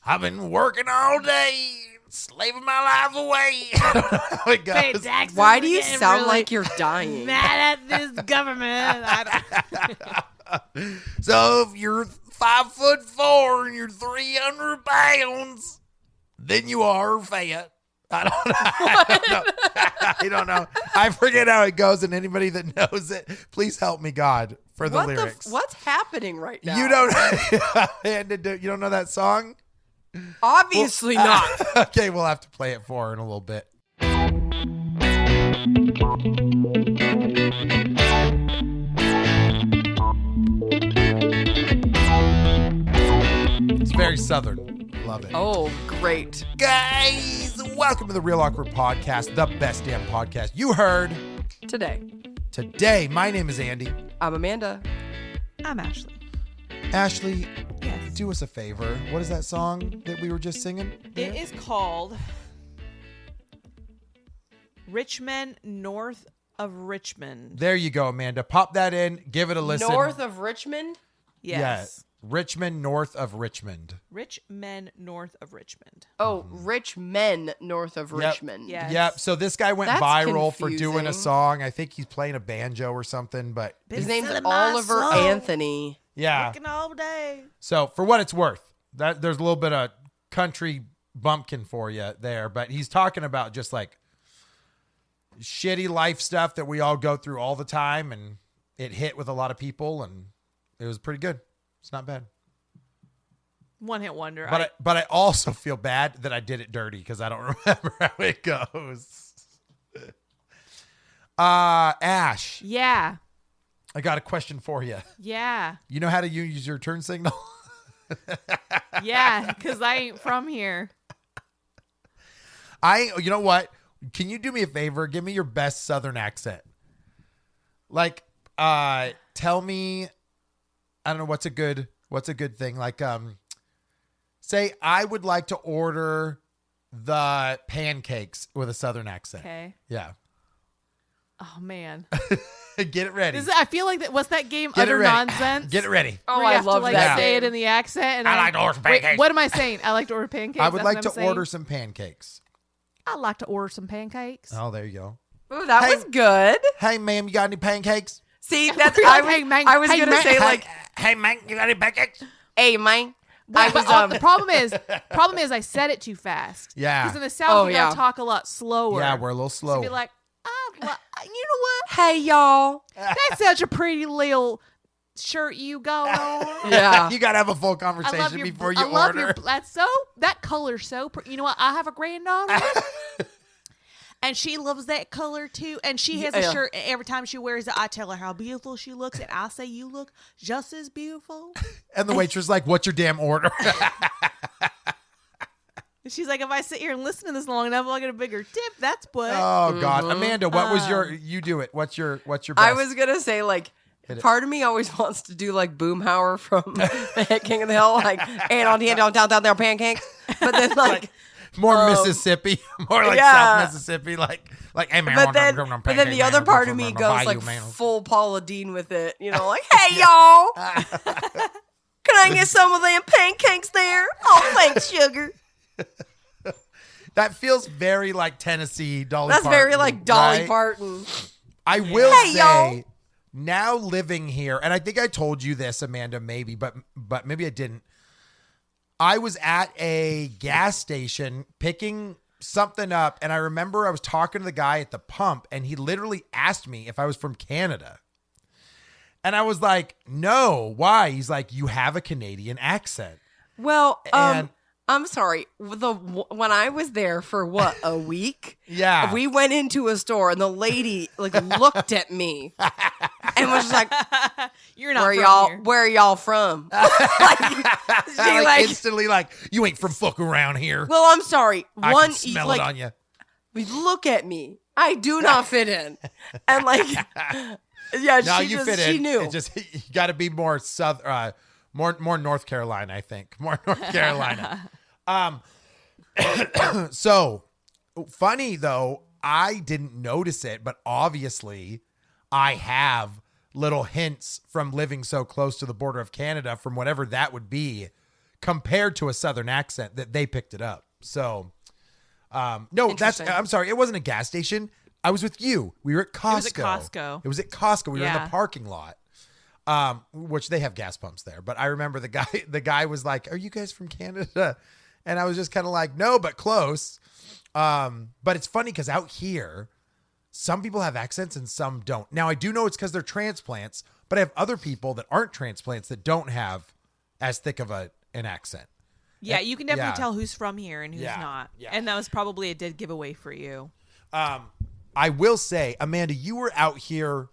I've been working all day, slaving my life away. I don't know how it goes. Why do you sound like you're dying? Mad at this government. So if you're 5'4" and you're 300 pounds, then you are fat. I don't know. I don't know. I forget how it goes, and anybody that knows it, please help me, God, for the lyrics. What's happening right now? You don't know that song? Obviously not. Okay, we'll have to play it for her in a little bit. It's very Southern. Love it. Oh, great. Guys, welcome to the Real Awkward Podcast, the best damn podcast you heard today. My name is Andy. I'm Amanda. I'm Ashley. Ashley, Yes. do us a favor. What is that song that we were just singing? It is called Richmond, North of Richmond. There you go, Amanda. Pop that in. Give it a listen. North of Richmond? Yes. Yeah. Richmond, north of Richmond. Richmond, North of Richmond. Oh, rich men north of Richmond. Yes. Yep. So this guy went That's viral for doing a confusing. song. I think he's playing a banjo or something, but His name's Selling my Oliver soul. Anthony. yeah. Working all day. So for what it's worth, there's a little bit of country bumpkin for you there, but he's talking about just like shitty life stuff that we all go through all the time, and it hit with a lot of people, and it was pretty good. It's not bad. One hit wonder. But I also feel bad that I did it dirty because I don't remember how it goes. Ash, Yeah. I got a question for you. Yeah. You know how to use your turn signal? Yeah. Because I ain't from here. You know what? Can you do me a favor? Give me your best Southern accent. Like, tell me, I don't know, what's a good thing? Like, say I would like to order the pancakes with a Southern accent. Okay. Yeah. Oh, man. Get it ready. I feel like what's that game? Get it Utter ready. Nonsense. Get it ready. Oh, Where you I have love to, like, that. say it game. in the accent. And I like to order some Wait, pancakes. what am I saying? I like to order pancakes. I would That's like what to I'm saying? order some pancakes. I'd like to order some pancakes. Oh, there you go. Ooh, that Hey. was good. Hey, ma'am, you got any pancakes? See, that's You're like, hey, man. I was Hey, gonna man. say like, Hey, man, you got any pancakes? hey, man. But the problem is I said it too fast. Yeah. Because in the South, Oh, we yeah. gotta talk a lot slower. Yeah, we're a little So slow. be like, you know what? Hey, y'all. That's such a pretty little shirt you got on. Yeah. You got to have a full I love conversation your. before you I love order. that color's so pretty. You know what? I have a granddaughter. And she loves that color too. And she has a Yeah. shirt. And every time she wears it, I tell her how beautiful she looks. And I say, you look just as beautiful. And the waitress is like, what's your damn order? And she's like, if I sit here and listen to this long enough, I'll get a bigger tip. That's what. Oh, God. Amanda, what was you do it. What's your best? I was gonna say like, Hit it. part of me always wants to do like Boomhauer from King of the Hill, like, and on the end down there pancakes. But then like more Mississippi, more like yeah. South Mississippi, like, hey, man, But then the other part of me goes like full Paula Dean with it, you know, like, hey y'all, can I get some of them pancakes there? Oh, thanks, sugar. That feels very like Tennessee Dolly That's Parton, very like Dolly right? Parton. I will Hey, say, y'all. now living here, and I think I told you this, Amanda, maybe, but maybe I didn't. I was at a gas station picking something up, and I remember I was talking to the guy at the pump, and he literally asked me if I was from Canada. And I was like, no, why? He's like, you have a Canadian accent. Well, And- I'm sorry. When I was there for what, a week? Yeah. We went into a store and the lady like looked at me and was just like, You're not "Where from y'all? here. Where y'all from?" Like, she like, like, instantly like, you ain't from fuck around here. well, I'm sorry. I One, can smell like, it on you. look at me. I do not fit in, and like, yeah, No, she you just fit in. she knew. It just you got to be more more North Carolina, I think. More North Carolina. So funny though, I didn't notice it, but obviously I have little hints from living so close to the border of Canada from whatever that would be compared to a Southern accent that they picked it up. So, no, I'm sorry. It wasn't a gas station. I was with you. We were at Costco. It was at Costco. We were in the parking lot, which they have gas pumps there. But I remember the guy was like, "Are you guys from Canada?" And I was just kind of like, "No, but close." But it's funny because out here, some people have accents and some don't. Now, I do know it's because they're transplants, but I have other people that aren't transplants that don't have as thick of an accent. Yeah, you can definitely tell who's from here and who's not. Yeah. And that was probably a dead giveaway for you. I will say, Amanda, you were out here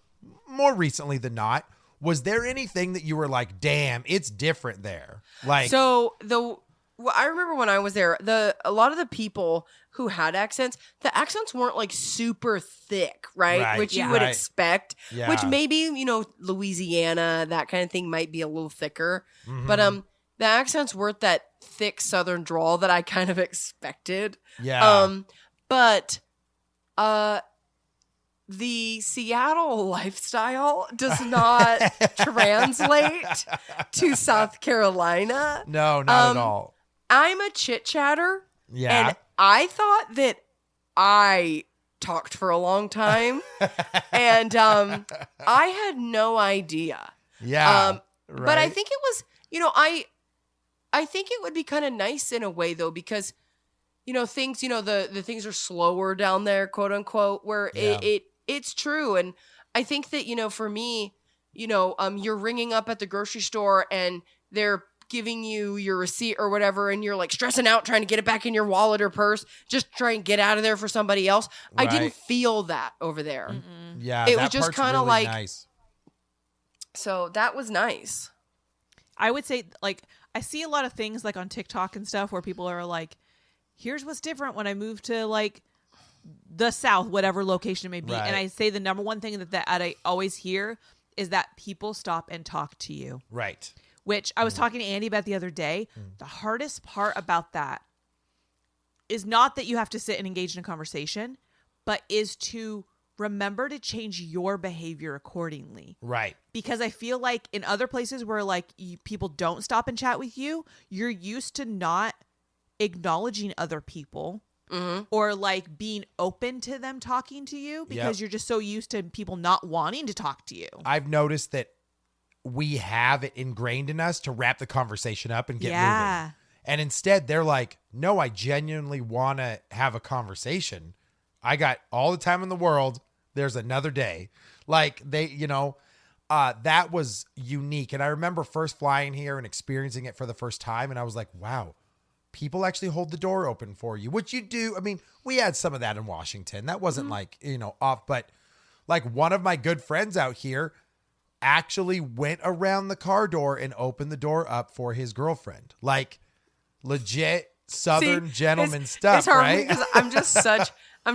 more recently than not. Was there anything that you were like, damn, it's different there? Like, I remember when I was there, a lot of the people who had accents, the accents weren't like super thick, right? Which you would expect. Yeah. Which maybe, Louisiana, that kind of thing might be a little thicker. Mm-hmm. But the accents weren't that thick Southern drawl that I kind of expected. Yeah. But the Seattle lifestyle does not translate to South Carolina. No, not at all. I'm a chit chatter. Yeah. And I thought that I talked for a long time. And I had no idea. Yeah. Right. But I think it was, I think it would be kind of nice in a way, though, because, things, the things are slower down there, quote unquote, where it's true. And I think that, for me, you're ringing up at the grocery store and they're giving you your receipt or whatever, and you're like stressing out trying to get it back in your wallet or purse, just try and get out of there for somebody else. Right. I didn't feel that over there. Mm-mm. Yeah, it was just kind of really like nice. So that was nice. I would say, like, I see a lot of things like on TikTok and stuff where people are like, here's what's different when I moved to like the South, whatever location it may be. Right. And I say the number one thing that I always hear is that people stop and talk to you. Right. Which I was talking to Andy about the other day. The hardest part about that is not that you have to sit and engage in a conversation, but is to remember to change your behavior accordingly. Right. Because I feel like in other places where like people don't stop and chat with you, you're used to not acknowledging other people. Mm-hmm. Or like being open to them talking to you because you're just so used to people not wanting to talk to you. I've noticed that we have it ingrained in us to wrap the conversation up and get moving. And instead they're like, no, I genuinely want to have a conversation. I got all the time in the world. There's another day. Like they, that was unique. And I remember first flying here and experiencing it for the first time. And I was like, wow, people actually hold the door open for you, which you do. I mean, we had some of that in Washington. That wasn't off, but like one of my good friends out here actually went around the car door and opened the door up for his girlfriend. Like legit Southern gentleman stuff, it's hard right? Because I'm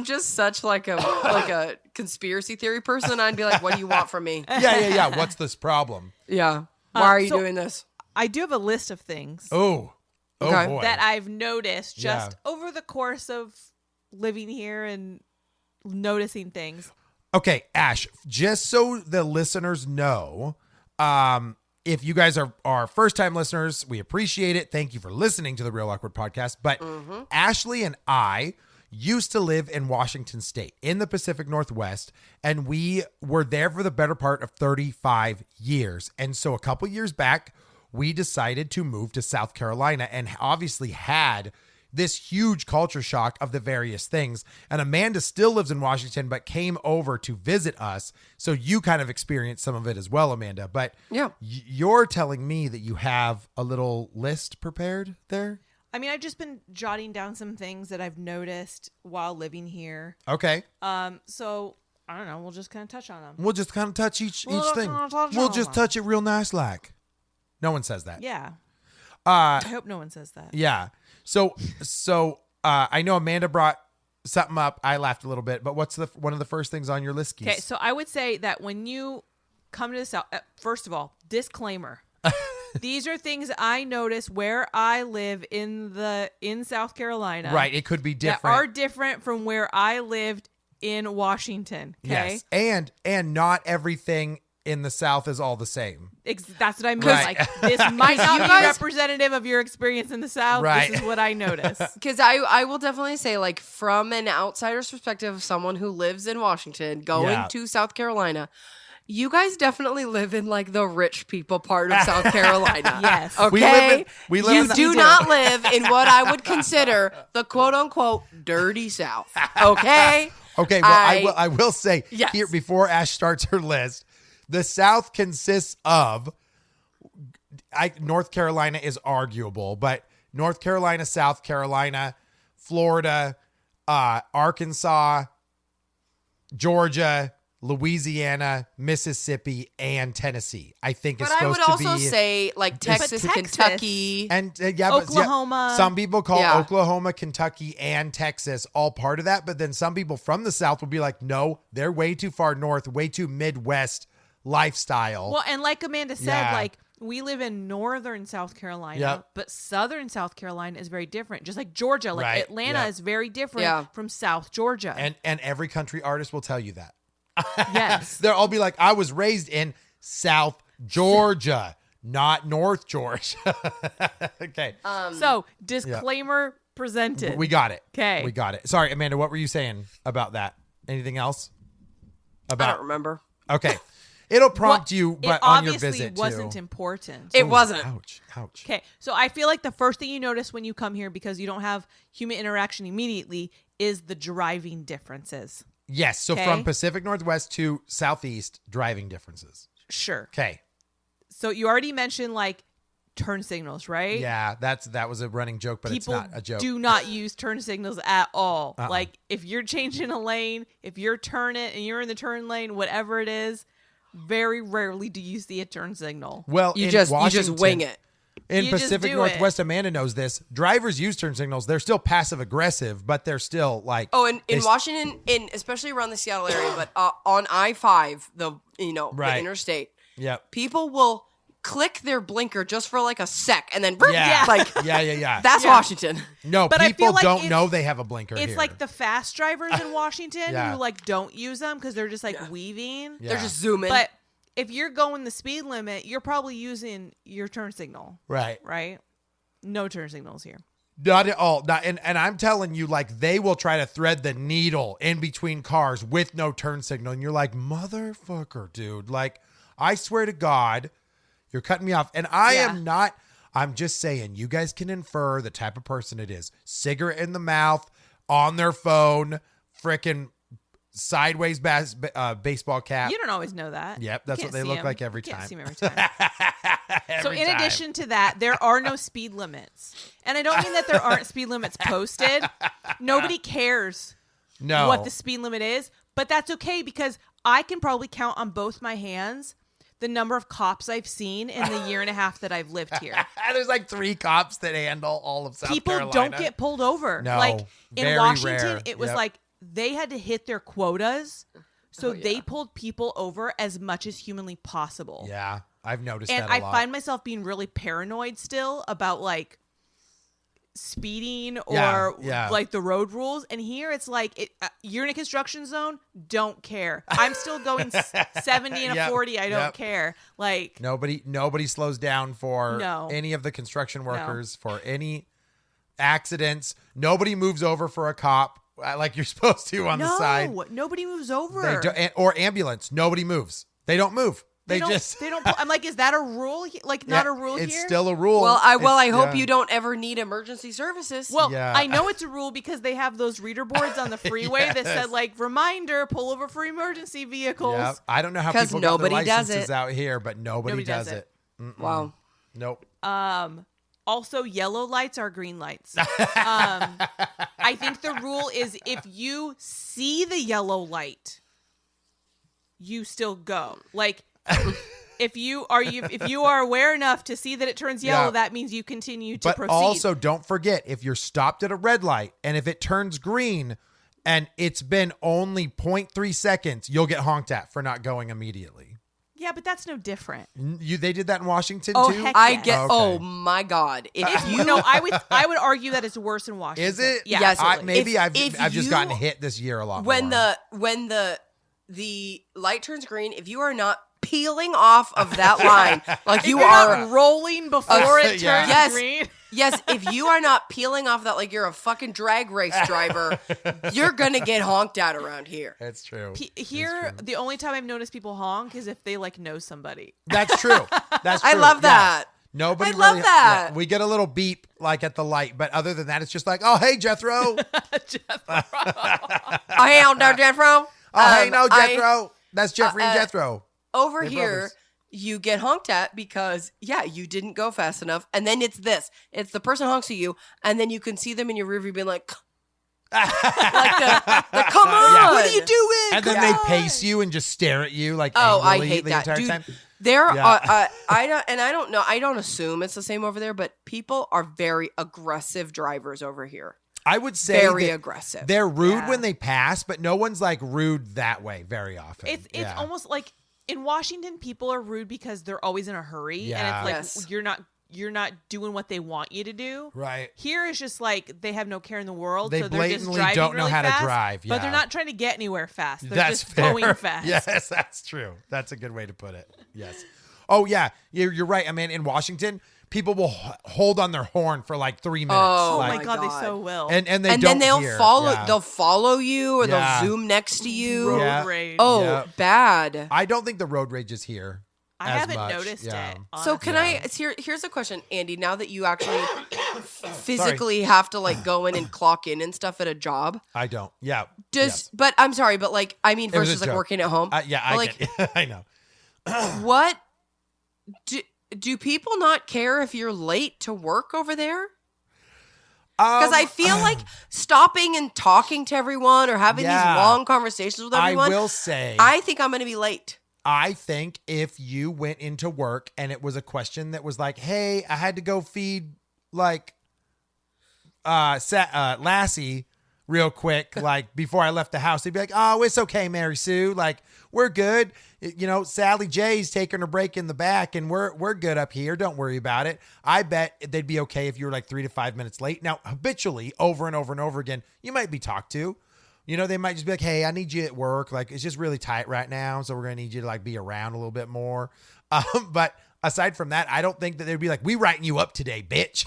just such like a conspiracy theory person. I'd be like, what do you want from me? Yeah. What's this problem? Yeah. Why are you doing this? I do have a list of things. Oh boy. That I've noticed just over the course of living here and noticing things. Okay, Ash, just so the listeners know, if you guys are first-time listeners, we appreciate it. Thank you for listening to the Real Awkward Podcast. But Ashlee and I used to live in Washington State in the Pacific Northwest, and we were there for the better part of 35 years. And so a couple years back, we decided to move to South Carolina and obviously had this huge culture shock of the various things. And Amanda still lives in Washington, but came over to visit us. So you kind of experienced some of it as well, Amanda. But you're telling me that you have a little list prepared there? I mean, I've just been jotting down some things that I've noticed while living here. Okay. So I don't know. We'll just kind of touch on them. We'll just kind of touch each thing. We'll just touch it real nice like. No one says that. Yeah. I hope no one says that. Yeah. So I know Amanda brought something up. I laughed a little bit, but what's one of the first things on your list, Keith? Okay, so I would say that when you come to the South, first of all, disclaimer. These are things I notice where I live in South Carolina. Right, it could be different. That are different from where I lived in Washington. Okay. Yes, and not everything in the South is all the same. That's what I mean. Right. Like, this might not be guys- representative of your experience in the South. Right. This is what I notice. Because I will definitely say, like, from an outsider's perspective, someone who lives in Washington going to South Carolina, you guys definitely live in, like, the rich people part of South Carolina. Yes. Okay? We live You in the- do not live in what I would consider the quote-unquote dirty South. Okay? Okay, well, I will say Yes. here before Ash starts her list, the South consists of North Carolina is arguable, but North Carolina, South Carolina, Florida, Arkansas, Georgia, Louisiana, Mississippi, and Tennessee. I think But it's I supposed would to also be say, like, Texas, Texas- Kentucky. and Oklahoma. Some people call Yeah. Oklahoma, Kentucky, and Texas all part of that. But then some people from the South will be like, no, they're way too far north, way too Midwest lifestyle. Well, and like Amanda said, Yeah. like, we live in northern South Carolina, Yep. but southern South Carolina is very different. Just like Georgia, like Right. Atlanta Yeah. is very different Yeah. from South Georgia. and every country artist will tell you that. yes. They'll all be like, I was raised in South Georgia, not North Georgia. Okay. So, disclaimer presented. We got it. 'Kay. We got it. Sorry, Amanda, what were you saying about that? Anything else? I don't remember. Okay. It'll prompt Well, you, but it on your obviously visit wasn't too. important. It wasn't. Ouch. Ouch. Okay, so I feel like the first thing you notice when you come here, because you don't have human interaction immediately, is the driving differences. Yes. So Okay. from Pacific Northwest to Southeast, driving differences. Sure. Okay. So you already mentioned like turn signals, right? Yeah, that was a running joke, but People it's not a joke. do not use turn signals at all. Uh-uh. Like if you're changing a lane, if you're turning and you're in the turn lane, whatever it is, very rarely do you see a turn signal. Well, You in just Washington, wing it. In You just Pacific do Northwest, Amanda knows this. Drivers use turn signals. They're still passive aggressive, but they're still like. Oh, and in they- Washington, especially around the Seattle area, but on I-5, the Right. interstate, Yep. people will click their blinker just for like a sec, and then Yeah. like Yeah. that's Yeah. Washington. No, But I people feel like don't it's- know they have a blinker It's here. like the fast drivers in Washington Yeah. who like don't use them because they're just like weaving. Yeah. They're just zooming. But if you're going the speed limit, you're probably using your turn signal, right. right? No turn signals here. Not at all. Not, and I'm telling you, like, they will try to thread the needle in between cars with no turn signal. And you're like, motherfucker, dude. Like, I swear to God, you're cutting me off. And I Yeah. am not, I'm just saying, you guys can infer the type of person it is. Cigarette in the mouth, on their phone, frickin' sideways baseball cap. You don't always know that. Yep, You that's can't what they see look 'em. like every You can't time. see 'em every time. So Every in time. addition to that, there are no speed limits. And I don't mean that there aren't speed limits posted. Nobody cares no. what the speed limit is, but that's okay because I can probably count on both my hands the number of cops I've seen in the year and a half that I've lived here. There's like 3 cops that handle all of South People Carolina. don't get pulled over. No, Like in very Washington, rare. it was Yep. like they had to hit their quotas. So Oh, yeah. they pulled people over as much as humanly possible. Yeah, I've noticed And that a I lot. find myself being really paranoid still about like speeding or Yeah. like the road rules. And here it's like you're in a construction zone, don't care. I'm still going 70 and a Yep, 40. I don't yep. care. Like Nobody slows down for No. any of the construction workers, for any accidents. Nobody moves over for a cop like you're supposed to on the side. Nobody moves over. They do, or ambulance. Nobody moves. They don't move. They don't, just. they don't. I'm like, is that a rule? Like, not Yeah, a rule it's here? still a rule. Well, I It's- hope yeah. you don't ever need emergency services. Well, Yeah. I know it's a rule because they have those reader boards on the freeway that Yes. said like reminder, pull over for emergency vehicles. Yeah, I don't know how 'Cause people got their nobody does licenses it. out here, but nobody does it. wow. Nope. Also, yellow lights are green lights. I think the rule is if you see the yellow light, you still go. Like if you are aware enough to see that it turns yellow, Yeah. that means you continue to But proceed. also, don't forget, if you're stopped at a red light and if it turns green and it's been only 0.3 seconds, you'll get honked at for not going immediately. yeah, but that's no different. They did that in Washington Oh, too? heck I yes. get. Okay. Oh my God! If you No, I would argue that it's worse in Washington. Is it? Yeah, Yes, absolutely. Maybe If I've just you- gotten hit this year a lot when more. the light turns green, if you are not peeling off of that line like you You're are not rolling before it turns Yeah. green. Yes, if you are not peeling off that like you're a fucking drag race driver, you're gonna get honked at around here. That's true. Here, the only time I've noticed people honk is if they like know somebody. That's true. That's true. I love that. Nobody I love really, that. we get a little beep like at the light, but other than that, it's just like, oh, hey, Jethro. Oh, hey, out there, Jethro. Oh, hey, no, Jethro. That's Jeffrey and Jethro. Over They're here, brothers. you get honked at because, you didn't go fast enough. And then it's this. It's the person honks at you, and then you can see them in your rearview being like, come on. What are you doing? And then they pace you and just stare at you like I angrily hate the that. entire Dude, time. I don't know. I don't assume it's the same over there, but people are very aggressive drivers over here. I would say Very that aggressive. They're rude Yeah. when they pass, but no one's like rude that way very often. It's Yeah. almost like in Washington, people are rude because they're always in a hurry, Yeah. and it's like you're not doing what they want you to do. Right. Here is just like they have no care in the world. They so they're just blatantly driving don't know really how to fast, drive, but yeah. they're not trying to get anywhere fast. They're That's just fair. going fast. Yes, that's true. That's a good way to put it. Yes. Oh yeah, you're right. I mean, in Washington, people will hold on their horn for like 3 minutes. Oh, Oh like, my god, they God. so will. and they and don't then they'll hear. follow. Yeah. They'll follow you, or Yeah. they'll zoom next to you. road Yeah. rage. Oh, Yeah. bad. I don't think the road rage is here. I as haven't much. noticed Yeah. it. So can honestly. here's a question, Andy. Now that you actually physically have to like go in and clock in and stuff at a job, I don't. Yeah. but I'm sorry, but like I mean It was a versus like joke. working at home. Yeah, But, I like get, I know. what do people not care if you're late to work over there? Because I feel like stopping and talking to everyone or having Yeah. these long conversations with everyone. I will say, I think I'm going to be late. I think if you went into work and it was a question that was like, hey, I had to go feed like Lassie real quick, like before I left the house, they'd be like, oh, it's okay, Mary Sue. Like, we're good. You know, Sally J's taking her break in the back and we're good up here. Don't worry about it. I bet they'd be okay if you were like 3 to 5 minutes late. Now, habitually, over and over and over again, you might be talked to. You know, they might just be like, hey, I need you at work. Like, it's just really tight right now. So we're going to need you to like be around a little bit more. But aside from that, I don't think that they'd be like, we writing you up today, bitch.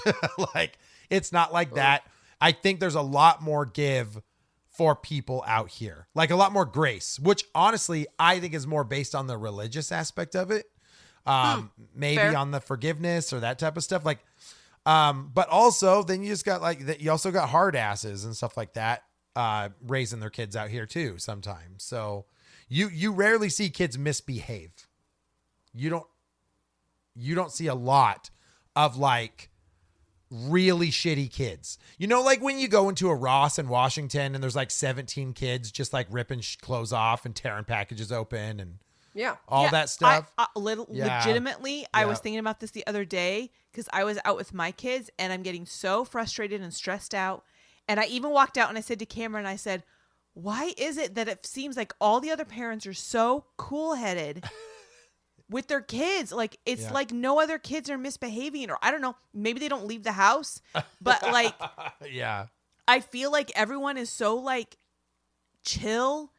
Like, it's not like that. I think there's a lot more give for people out here, like a lot more grace, which honestly, I think is more based on the religious aspect of it. Maybe Fair. on the forgiveness or that type of stuff. Like, but also then you just got like that. You also got hard asses and stuff like that. Raising their kids out here too sometimes. So you rarely see kids misbehave. You don't see a lot of like really shitty kids. You know, like when you go into a Ross in Washington and there's like 17 kids just like ripping clothes off and tearing packages open and Yeah. all that stuff. Yeah. Legitimately, I was Yeah. thinking about this the other day because I was out with my kids and I'm getting so frustrated and stressed out. And I even walked out and I said to Cameron, I said, why is it that it seems like all the other parents are so cool-headed with their kids? Like, it's Yeah. like no other kids are misbehaving, or I don't know, maybe they don't leave the house. But like, Yeah. I feel like everyone is so like chill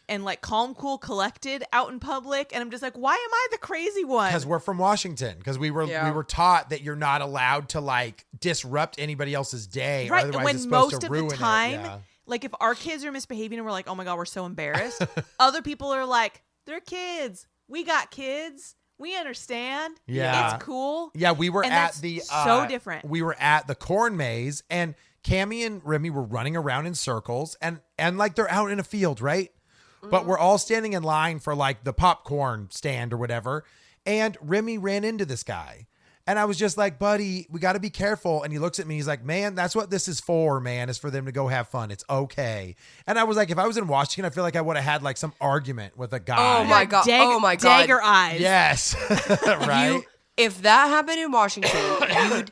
and like calm, cool, collected out in public. And I'm just like, why am I the crazy one? Because we're from Washington. Because we were taught that you're not allowed to like disrupt anybody else's day. Right. Or otherwise When it's supposed most to of ruin the time, it. Yeah. like if our kids are misbehaving and we're like, oh my God, we're so embarrassed. Other people are like, they're kids. We got kids. We understand. Yeah. It's cool. Yeah, we were And at that's the so different. We were at the corn maze, and Cammie and Remy were running around in circles, and like they're out in a field, right? But we're all standing in line for like the popcorn stand or whatever, and Remy ran into this guy, and I was just like, buddy, we got to be careful. And he looks at me, he's like, man, that's what this is for, man. Is for them to go have fun. It's okay. And I was like, if I was in Washington, I feel like I would have had like some argument with a guy. Oh my God. Oh my God. Dagger eyes. Yes, right. If that happened in Washington,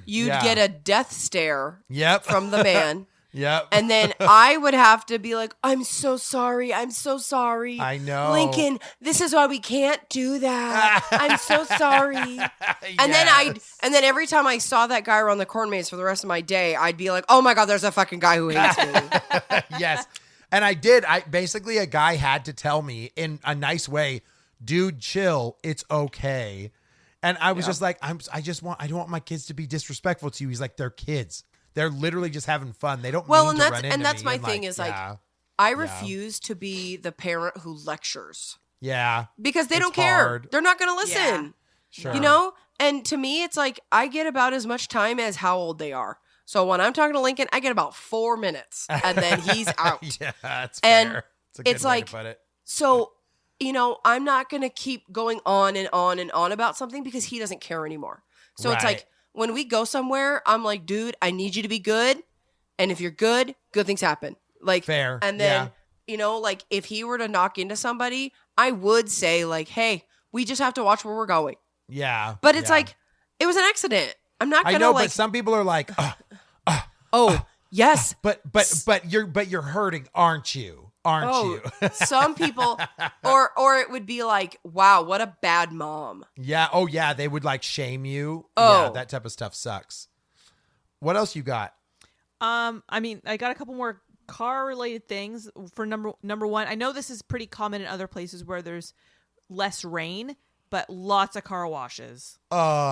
you'd Yeah. get a death stare Yep. from the man. Yep. And then I would have to be like, I'm so sorry. I'm so sorry. I know. Lincoln, this is why we can't do that. I'm so sorry. And then every time I saw that guy around the corn maze for the rest of my day, I'd be like, oh my God, there's a fucking guy who hates me. Yes. And I did. A guy had to tell me in a nice way, dude, chill. It's okay. And I was just like, I don't want my kids to be disrespectful to you. He's like, they're kids. They're literally just having fun. They don't mean to run into and that's me. my And thing is like, I refuse to be the parent who lectures. Yeah. Because they It's don't care. hard. They're not going to listen. Yeah. Sure. You know? And to me, it's like I get about as much time as how old they are. So when I'm talking to Lincoln, I get about 4 minutes and then he's out. Yeah, that's And fair. It's a good it's way like, to put it. So, you know, I'm not going to keep going on and on and on about something because he doesn't care anymore. So it's Right. like when we go somewhere, I'm like, dude, I need you to be good. And if you're good, good things happen. Like, Fair. And then, Yeah. you know, like if he were to knock into somebody, I would say like, hey, we just have to watch where we're going. Yeah. But it's yeah. like, it was an accident. I'm not I going to know, like, but some people are like, yes. but you're hurting, aren't you? Aren't you? Some people, or it would be like, wow, what a bad mom. Yeah. Oh, yeah. They would like shame you. Oh. Yeah, that type of stuff sucks. What else you got? I mean, I got a couple more car related things for number one. I know this is pretty common in other places where there's less rain, but lots of car washes.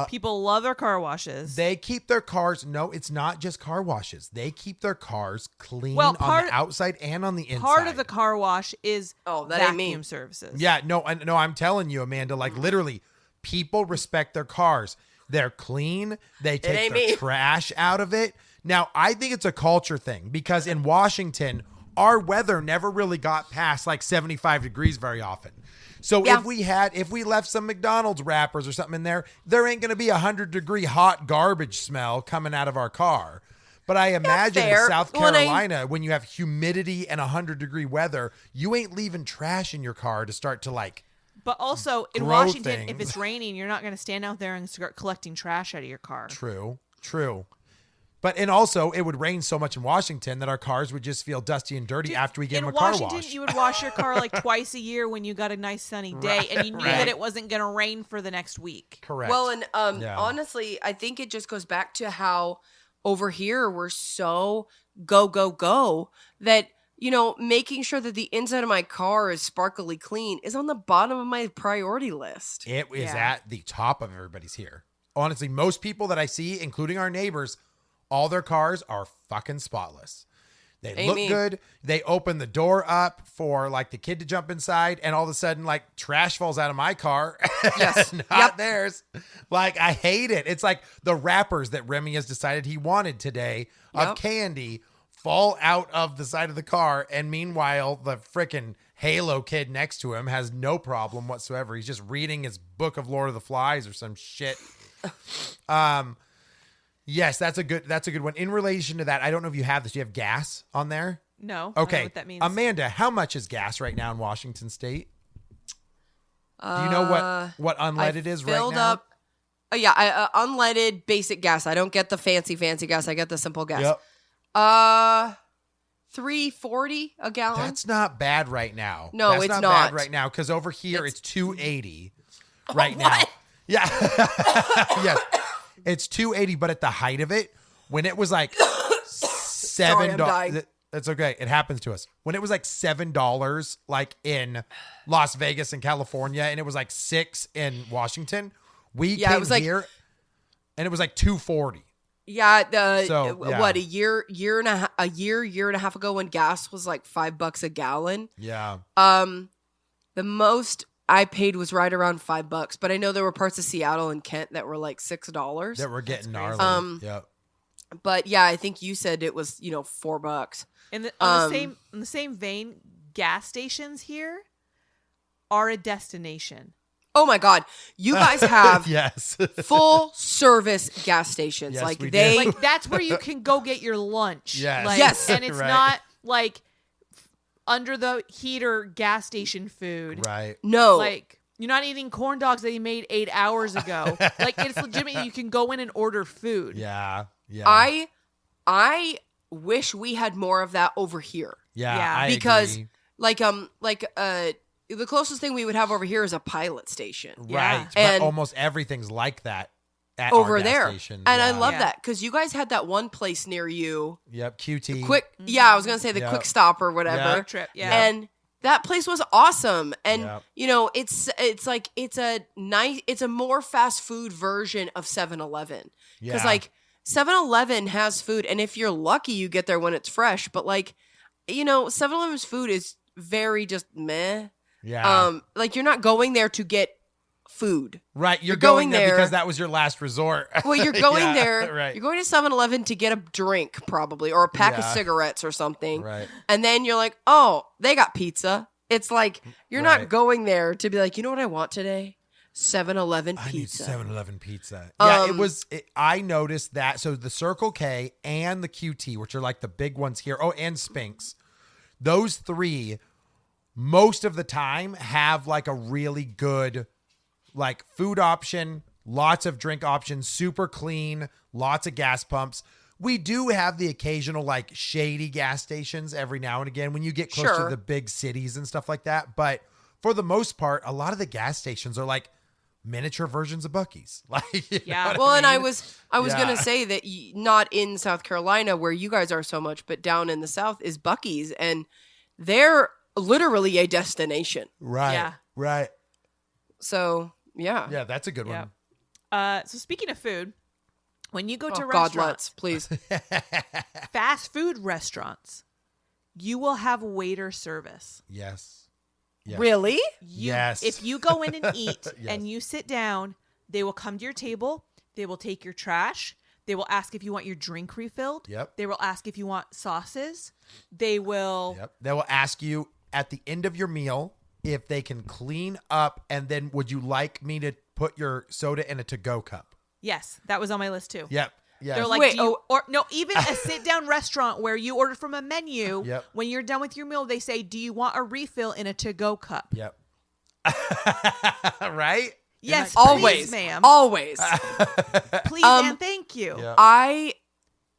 People love their car washes. They keep their cars. No, it's not just car washes. They keep their cars clean Well, on the outside and on the inside. Part of the car wash is that ain't me. vacuum services. Yeah, no, I'm telling you, Amanda, like literally, people respect their cars. They're clean. They take ain't the me. trash out of it. Now, I think it's a culture thing because in Washington, our weather never really got past like 75 degrees very often. So Yeah. if we left some McDonald's wrappers or something in there ain't going to be 100-degree hot garbage smell coming out of our car. But I imagine in fair. South When Carolina, when you have humidity and 100-degree weather, you ain't leaving trash in your car to start to like. But also in Grow Washington, if things. it's raining, you're not going to stand out there and start collecting trash out of your car. True. And also, it would rain so much in Washington that our cars would just feel dusty and dirty after we gave them a car Washington, wash. you would wash your car like twice a year when you got a nice sunny day, and you knew that it wasn't going to rain for the next week. Correct. Well, and Yeah. honestly, I think it just goes back to how over here we're so go that, you know, making sure that the inside of my car is sparkly clean is on the bottom of my priority list. It is Yeah. at the top of everybody's here. Honestly, most people that I see, including our neighbors, all their cars are fucking spotless. They Ain't look me. good. They open the door up for like the kid to jump inside, and all of a sudden, like trash falls out of my car. Yes. Not Yep. theirs. Like I hate it. It's like the wrappers that Remy has decided he wanted today of Yep. candy fall out of the side of the car, and meanwhile, the frickin' Halo kid next to him has no problem whatsoever. He's just reading his book of Lord of the Flies or some shit. Yes, that's a good one. In relation to that, I don't know if you have this. Do you have gas on there? No. I don't know Okay. what that means. Amanda, how much is gas right now in Washington State? Do you know what unleaded is right Filled now? up. Unleaded basic gas. I don't get the fancy gas. I get the simple gas. Yep. $3.40 a gallon. That's not bad right now. No, That's it's not not. bad right now because over here it's $2.80 right now. Yeah. Yes. It's $2.80, but at the height of it, when it was like Sorry, I'm dying. $7, that's okay. It happens to us. When it was like $7, like in Las Vegas and California, and it was like $6 in Washington, we Yeah, it came was like- here, and it was like $2.40. Yeah, So, yeah. what, a year and a half ago when gas was like $5 a gallon. Yeah. The most I paid was right around $5, but I know there were parts of Seattle and Kent that were like $6. That we're getting crazy. gnarly. Yep. But yeah, I think you said it was, $4. In the same vein, gas stations here are a destination. Oh my God, you guys have Yes. full service gas stations. Yes, like we they, do. Like that's where you can go get your lunch. Yes. Like, Yes. and it's Right. not like under the heater gas station food. Right. no, Like you're not eating corn dogs that you made 8 hours ago. Like it's legitimate. You can go in and order food. Yeah. Yeah. I wish we had more of that over here. yeah. Yeah. I Because agree. the closest thing we would have over here is a pilot station. Yeah. Right. And- but almost everything's like that at Over our gas there. station. And I Yeah. love Yeah. that because you guys had that one place near you. Yep. QT. I was gonna say the Yeah. quick stop or whatever. Yeah. Quick trip. Yeah. And that place was awesome. And Yep. you know, it's like it's a more fast food version of 7-Eleven. Because Yeah. like 7-Eleven has food, and if you're lucky, you get there when it's fresh. But like, you know, 7-Eleven's food is very just meh. Yeah. Like you're not going there to get food. Right. You're going going there there- because that was your last resort. Well, you're going Yeah, there. Right. You're going to 7-Eleven to get a drink, probably, or a pack of Yeah. cigarettes or something. Right. And then you're like, oh, they got pizza. It's like you're Right. not going there to be like, you know what I want today? 7-Eleven I need pizza. 7-Eleven pizza. Yeah, Um, I noticed that. So the Circle K and the QT, which are like the big ones here. Oh, and Spinks. Those three, most of the time, have like a really good like food option, lots of drink options, super clean, lots of gas pumps. We do have the occasional like shady gas stations every now and again when you get close Sure. to the big cities and stuff like that. But for the most part, a lot of the gas stations are like miniature versions of Buc-ee's. Like, you Yeah. know what Well, and I mean? was Yeah. gonna say that not in South Carolina where you guys are so much, but down in the South is Buc-ee's, and they're literally a destination. Right. Yeah. Right. So yeah. Yeah, that's a good Yeah. one. So speaking of food, when you go to Oh, God, restaurants, let's please. fast food restaurants, you will have waiter service. Yes. Yes. Really? Yes. If you go in and eat Yes. and you sit down, they will come to your table. They will take your trash. They will ask if you want your drink refilled. Yep. They will ask if you want sauces. They will. Yep. They will ask you at the end of your meal if they can clean up, and then would you like me to put your soda in a to-go cup? Yes, that was on my list too. Yep. Yes. They're like, Wait, do you, or no, even a sit-down restaurant where you order from a menu. Yep. When you're done with your meal, they say, "Do you want a refill in a to-go cup?" Yep. Right? Yes, Always, please, ma'am. Always. Please and thank you. Yeah.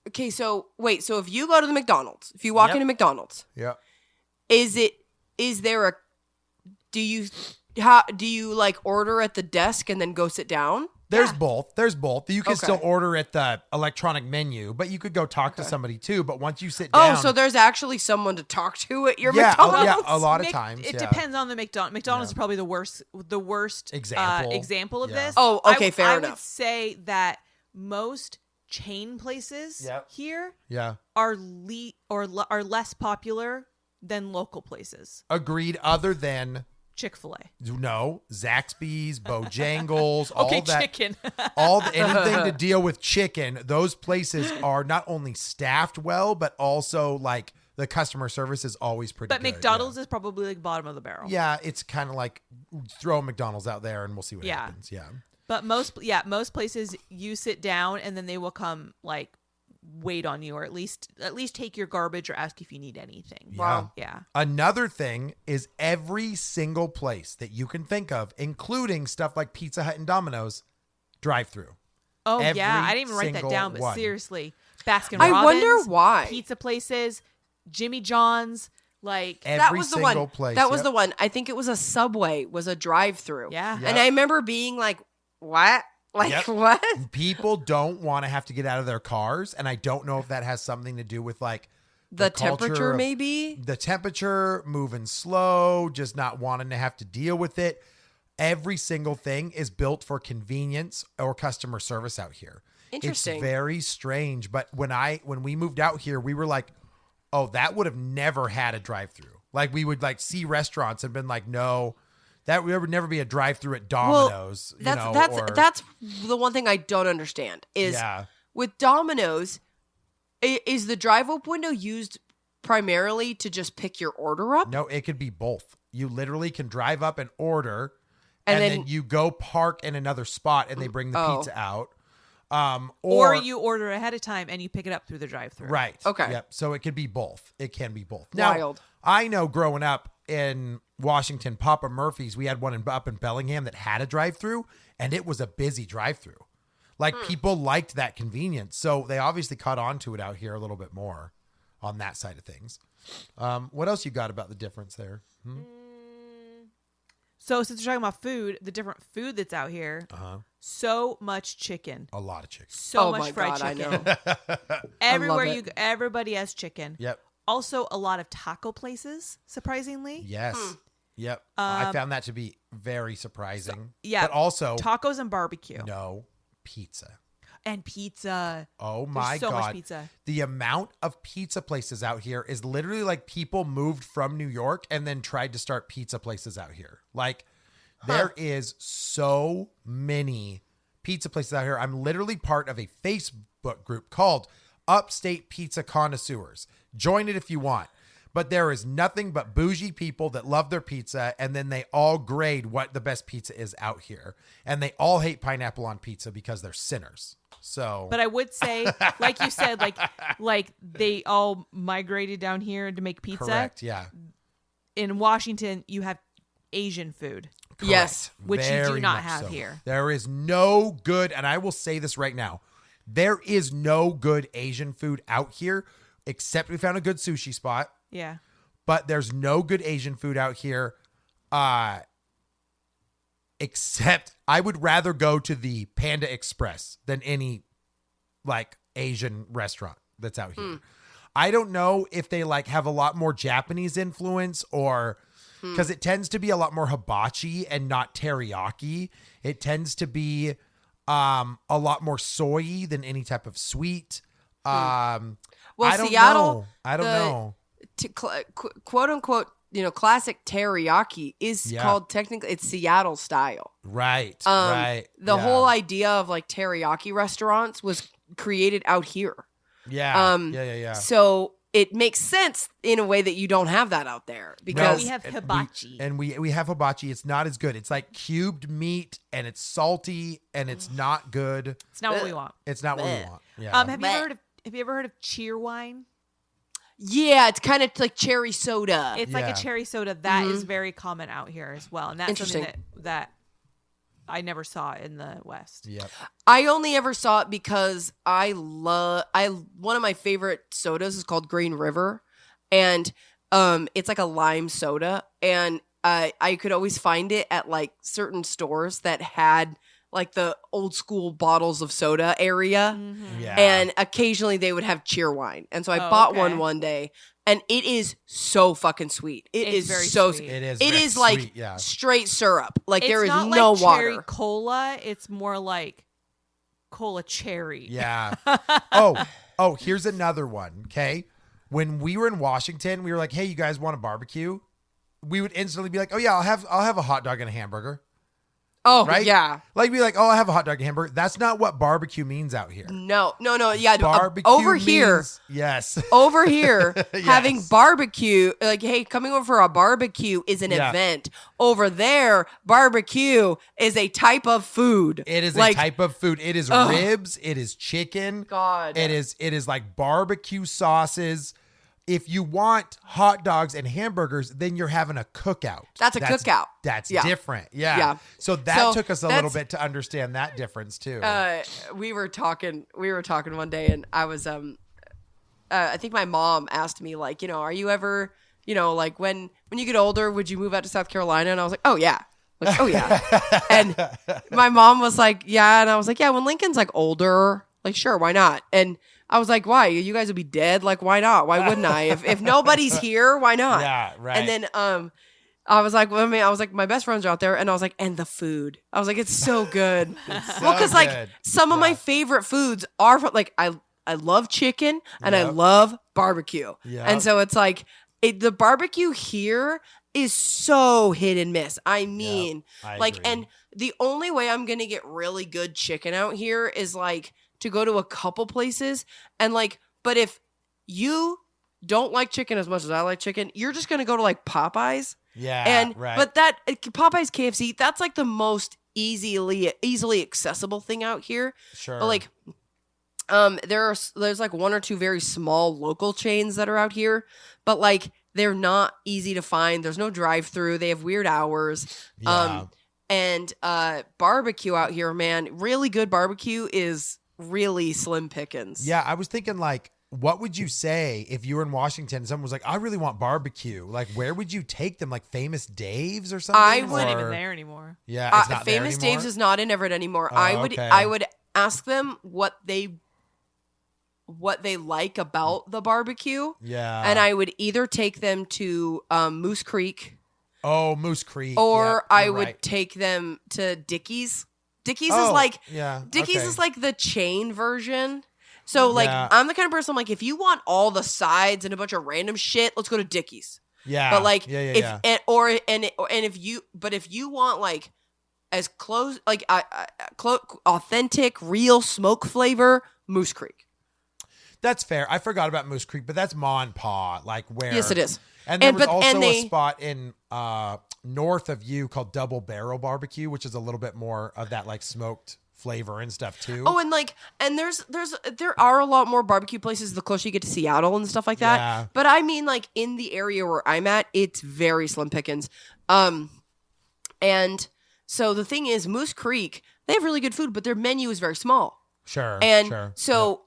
Okay, so wait, so if you go to the McDonald's, if you walk Yep. into McDonald's, Yep. is there a do you like order at the desk and then go sit down? There's Yeah. both. There's both. You can Okay. still order at the electronic menu, but you could go talk to somebody too. But once you sit down, Oh, so there's actually someone to talk to at your yeah, McDonald's? yeah, a lot of Mc- times. It yeah. depends on the McDonald's. McDonald's Yeah. is probably the worst Example. example of Yeah. this. Oh, okay, fair I would enough. say that most chain places Yep. here Yeah. are are less popular than local places. Agreed. Other than Chick-fil-A. no, Zaxby's, Bojangles, all Okay, that. chicken. Anything to deal with chicken, those places are not only staffed well, but also like the customer service is always pretty But good. McDonald's is probably like bottom of the barrel. Yeah, it's kind of like throw McDonald's out there and we'll see what Yeah. happens. Yeah. But most places you sit down and then they will come like wait on you, or at least take your garbage or ask if you need anything. Wow. Yeah. Another thing is every single place that you can think of, including stuff like Pizza Hut and Domino's, drive-through. Oh Every yeah, I didn't even write that single down, but one. seriously, Baskin I Robbins, wonder why. pizza places, Jimmy John's, like Every That was the single one. place. That was Yep. the one. I think it was a Subway, was a drive-through. Yeah. Yep. And I remember being like, what? Like, Yep. what? People don't want to have to get out of their cars, and I don't know if that has something to do with like The culture temperature, of- maybe? the temperature, moving slow, just not wanting to have to deal with it. Every single thing is built for convenience or customer service out here. Interesting. It's very strange, but when we moved out here, we were like, "Oh, that would have never had a drive-through." Like we would like see restaurants and been like, "No, that would never be a drive-through at Domino's." That's the one thing I don't understand is Yeah. with Domino's, is the drive-up window used primarily to just pick your order up? No, it could be both. You literally can drive up and order, And and then- then you go park in another spot, and they bring the Oh. pizza out. or you order ahead of time and you pick it up through the drive-through. Right. Okay. Yep. So it could be both. It can be both. Now, Wild. I know growing up in Washington, Papa Murphy's, we had one up in Bellingham that had a drive-through, and it was a busy drive-through. Like people liked that convenience, so they obviously caught on to it out here a little bit more on that side of things. What else you got about the difference there? So since we're talking about food, the different food that's out here, so much chicken, A lot of chicken. so Oh much my fried God, I chicken. know. Everywhere it. everybody has chicken. Yep. also a lot of taco places, surprisingly. Yes. Yep. I found that to be very surprising. Yeah. But also tacos and barbecue. no pizza. And pizza. Oh my There's so God. much pizza. The amount of pizza places out here is literally like people moved from New York and then tried to start pizza places out here. Like there is so many pizza places out here. I'm literally part of a Facebook group called Upstate Pizza Connoisseurs. Join it if you want. But there is nothing but bougie people that love their pizza, and then they all grade what the best pizza is out here. And they all hate pineapple on pizza because they're sinners. So, But I would say, like you said, like they all migrated down here to make pizza. correct, yeah. In Washington, you have Asian food, Correct. Yes. which you do Very not much have so. here. There is no good, and I will say this right now, there is no good Asian food out here, except we found a good sushi spot. Yeah. But there's no good Asian food out here. Except I would rather go to the Panda Express than any like Asian restaurant that's out here. I don't know if they like have a lot more Japanese influence or because it tends to be a lot more hibachi and not teriyaki. It tends to be a lot more soy than any type of sweet. Well, I don't Seattle, know. I don't know. Quote unquote, classic teriyaki is called technically it's Seattle style. Right. Right. The Yeah. whole idea of like teriyaki restaurants was created out here. Yeah. Yeah. So it makes sense in a way that you don't have that out there because we have And hibachi. we have hibachi. It's not as good. It's like cubed meat and it's salty and it's not good. It's not what we want. It's not what we want. Yeah. Have you ever heard of cheer wine? yeah, it's kind of like cherry soda. It's like Yeah. a cherry soda that is very common out here as well, and that's something Interesting. that I never saw in the West. Yep. I only ever saw it because one of my favorite sodas is called Green River, and it's like a lime soda, and I could always find it at like certain stores that had like the old school bottles of soda area, Yeah. and occasionally they would have cheer wine, and so I bought okay. one day, and it is so fucking sweet. It's It is very so sweet. It is. It very is like sweet, yeah. straight syrup. Like there is not no like water. cherry cola. It's more like cola cherry. Yeah. Oh, here's another one. Okay. When we were in Washington, we were like, hey, you guys want a barbecue? We would instantly be like, oh yeah, I'll have a hot dog and a hamburger. Oh Right? yeah. Like be like, oh, I have a hot dog and hamburger. That's not what barbecue means out here. No. Yeah. Barbecue over here. means- yes. Over here, Yes. having barbecue, like, hey, coming over for a barbecue is an Yeah. event. Over there, barbecue is a type of food. It is like, a type of food. It is ribs. It is chicken. God. It is like barbecue sauces. If you want hot dogs and hamburgers, then you're having a cookout. That's a cookout. That's Yeah. different. Yeah. Yeah. So that So took us a little that's- bit to understand that difference too. we were talking one day, and I was I think my mom asked me, like, are you ever, like when you get older, would you move out to South Carolina? And I was like, oh yeah. Like, oh yeah. And my mom was like, yeah. And I was like, yeah, when Lincoln's like older, like, sure, why not? And I was like, why? You guys would be dead. Like, why not? Why wouldn't I? If nobody's here, why not? Yeah, right. And then I was like, my best friends are out there, and I was like, and the food. I was like, it's so good. Well, because like good. some of my favorite foods are from, like I love chicken and I Yep. love barbecue, Yep. and so it's like the barbecue here is so hit and miss. I mean, I like, agree. and the only way I'm gonna get really good chicken out here is like to go to a couple places, and like, but if you don't like chicken as much as I like chicken, you're just gonna go to like Popeyes. yeah. And right. but that Popeyes, KFC, that's like the most easily accessible thing out here. sure. But like there's like one or two very small local chains that are out here, but like they're not easy to find. There's no drive-through. They have weird hours. Yeah. And barbecue out here, man, really good barbecue is really slim pickings. Yeah, I was thinking like, what would you say if you were in Washington and someone was like, I really want barbecue? Like, where would you take them? Like Famous Dave's or something? I It's would- not Or- even there anymore. Yeah, it's not there Famous anymore? Dave's is not in Everett anymore. Oh, I would okay. I would ask them what they what they like about the barbecue. Yeah. And I would either take them to Moose Creek. Oh, Moose Creek. Or Yeah, I you're would right. take them to Dickey's. Dickey's Oh, is like yeah, Dickey's okay. is like the chain version. So like Yeah. I'm the kind of person, like, if you want all the sides and a bunch of random shit, let's go to Dickey's. Yeah. But like yeah. if you want like as close like authentic real smoke flavor, Moose Creek. That's fair. I forgot about Moose Creek, but that's Ma and Pa, like where. Yes, it is. And there was but- also and they- a spot in north of you called Double Barrel Barbecue, which is a little bit more of that like smoked flavor and stuff too. Oh, and there are a lot more barbecue places the closer you get to Seattle and stuff like that. Yeah. But I mean, like in the area where I'm at, it's very slim pickings. And so the thing is, Moose Creek, they have really good food, but their menu is very small. Sure. And sure. so,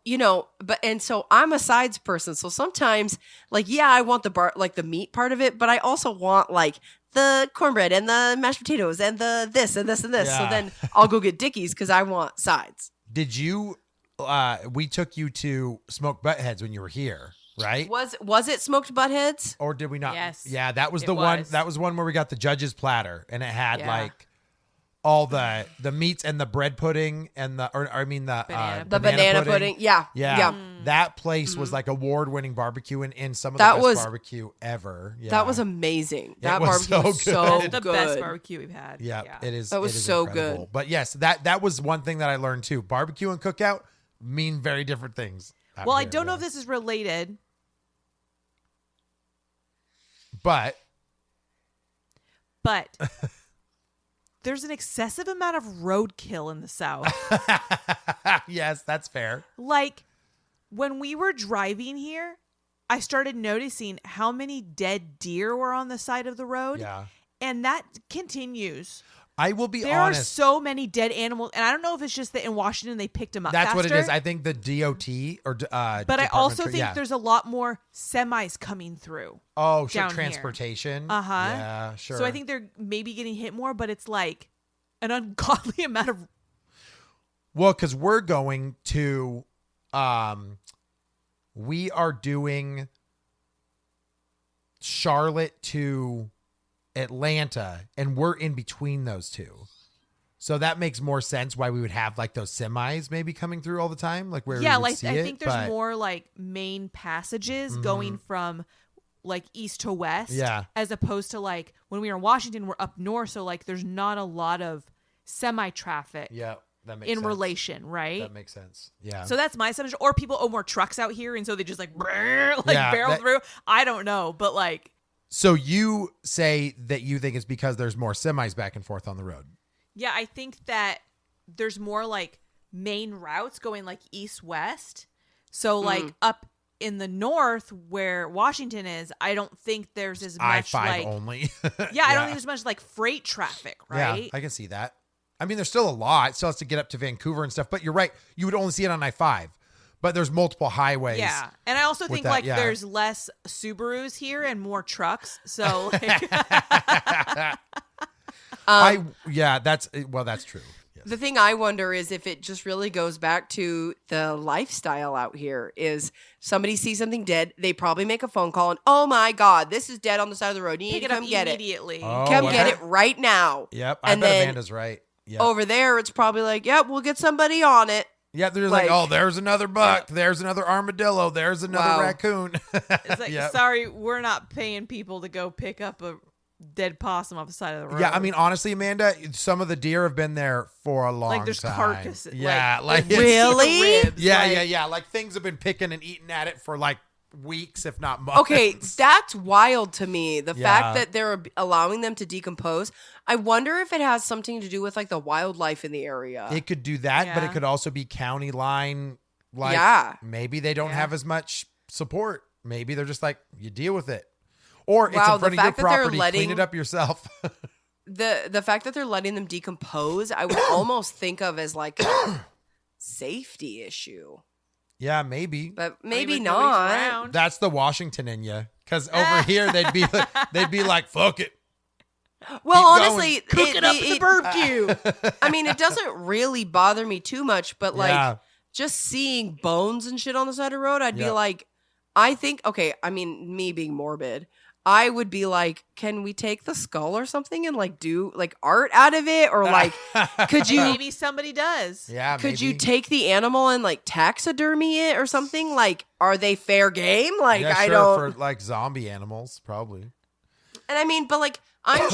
so I'm a sides person. So sometimes like, yeah, I want the meat part of it, but I also want like the cornbread and the mashed potatoes and the this and this and this. So Yeah. then I'll go get Dickey's because I want sides. Did you? We took you to Smoked Buttheads when you were here, right? Was it smoked butt heads? Or did we not? Yes. Yeah, that was It the one. was. That was one where we got the judge's platter, and it had Yeah. like all the meats and the bread pudding and the Banana Pudding. Yeah. Yeah, that place was like award-winning barbecue and some of That the best was- barbecue ever. Yeah. That was amazing. That was barbecue was so so good. The good. best barbecue we've had. Yeah, it is. That was it is so incredible. good. But yes, that was one thing that I learned too. Barbecue and cookout mean very different things. out Well, I here, don't know yeah. if this is related, but but there's an excessive amount of roadkill in the South. yes, that's fair. Like when we were driving here, I started noticing how many dead deer were on the side of the road. Yeah, And that continues. I will be There honest. are so many dead animals, and I don't know if it's just that in Washington they picked them up That's faster, what it is. I think the DOT or but I Department also of- think yeah. there's a lot more semis coming through. Oh, sure, down here. transportation. Uh-huh. Yeah, sure. So I think they're maybe getting hit more, but it's like an ungodly amount of. well, because we're going to, we are doing Charlotte to Atlanta, and we're in between those two. So that makes more sense why we would have like those semis maybe coming through all the time, like where Yeah, we would like see I it, think there's but- more like main passages going from like east to west. Yeah. As opposed to like when we were in Washington, we're up north, so like there's not a lot of semi traffic Yeah, that makes in sense. relation, right? That makes sense. Yeah. So that's my assumption. Or people own more trucks out here, and so they just like Yeah, barrel that- through. I don't know, but like So you say that you think it's because there's more semis back and forth on the road. yeah, I think that there's more like main routes going like east west. So like up in the north where Washington is, I don't think there's as much I-5 like only. yeah, I don't think there's much like freight traffic, right? Yeah, I can see that. I mean, there's still a lot. It still has to get up to Vancouver and stuff, but you're right. You would only see it on I-5, but there's multiple highways. Yeah. And I also with think that, like yeah. there's less Subarus here and more trucks. So like That's true. Yes. The thing I wonder is if it just really goes back to the lifestyle out here is somebody sees something dead, they probably make a phone call and, oh my God, this is dead on the side of the road. You need pick to it up come get it. immediately. Oh, Come I get bet- it right now. Yep. I And bet then Amanda's right. Yep. Over there, it's probably like, yep, we'll get somebody on it. Yeah, they're like, like- oh, there's another buck. There's another armadillo. There's another Wow. raccoon. It's like, Yep. sorry, we're not paying people to go pick up a dead possum off the side of the road. Yeah, I mean, honestly, Amanda, some of the deer have been there for a long time. like there's carcasses. Yeah, like it's- Really? ribs, Yeah, like- yeah. Like things have been picking and eating at it for like weeks, if not months. Okay, that's wild to me. The Yeah. fact that they're allowing them to decompose. I wonder if it has something to do with like the wildlife in the area. It could do that, but it Yeah. could also be county line. Like, Yeah. maybe they don't Yeah. have as much support. Maybe they're just like, you deal with it. Or it's Wow, in the front of your fact that they're property, clean letting- it up yourself. The fact that they're letting them decompose, I would almost think of as like a safety issue. Yeah, maybe. But I mean, maybe with nobody's not. around. That's the Washington in you. Because over here, they'd be like, fuck it. Well, Keep honestly, Cook it up in the barbecue. I mean, it doesn't really bother me too much, but like Yeah. just seeing bones and shit on the side of the road, I'd be Yep. like, I think, okay, I mean, me being morbid, I would be like, can we take the skull or something and like do like art out of it? Or like, could you, Maybe somebody does. Yeah, could you maybe. take the animal and like taxidermy it or something? Like, are they fair game? Like, Yeah, I sure, don't. for like zombie animals, probably. And I mean, but like, I'm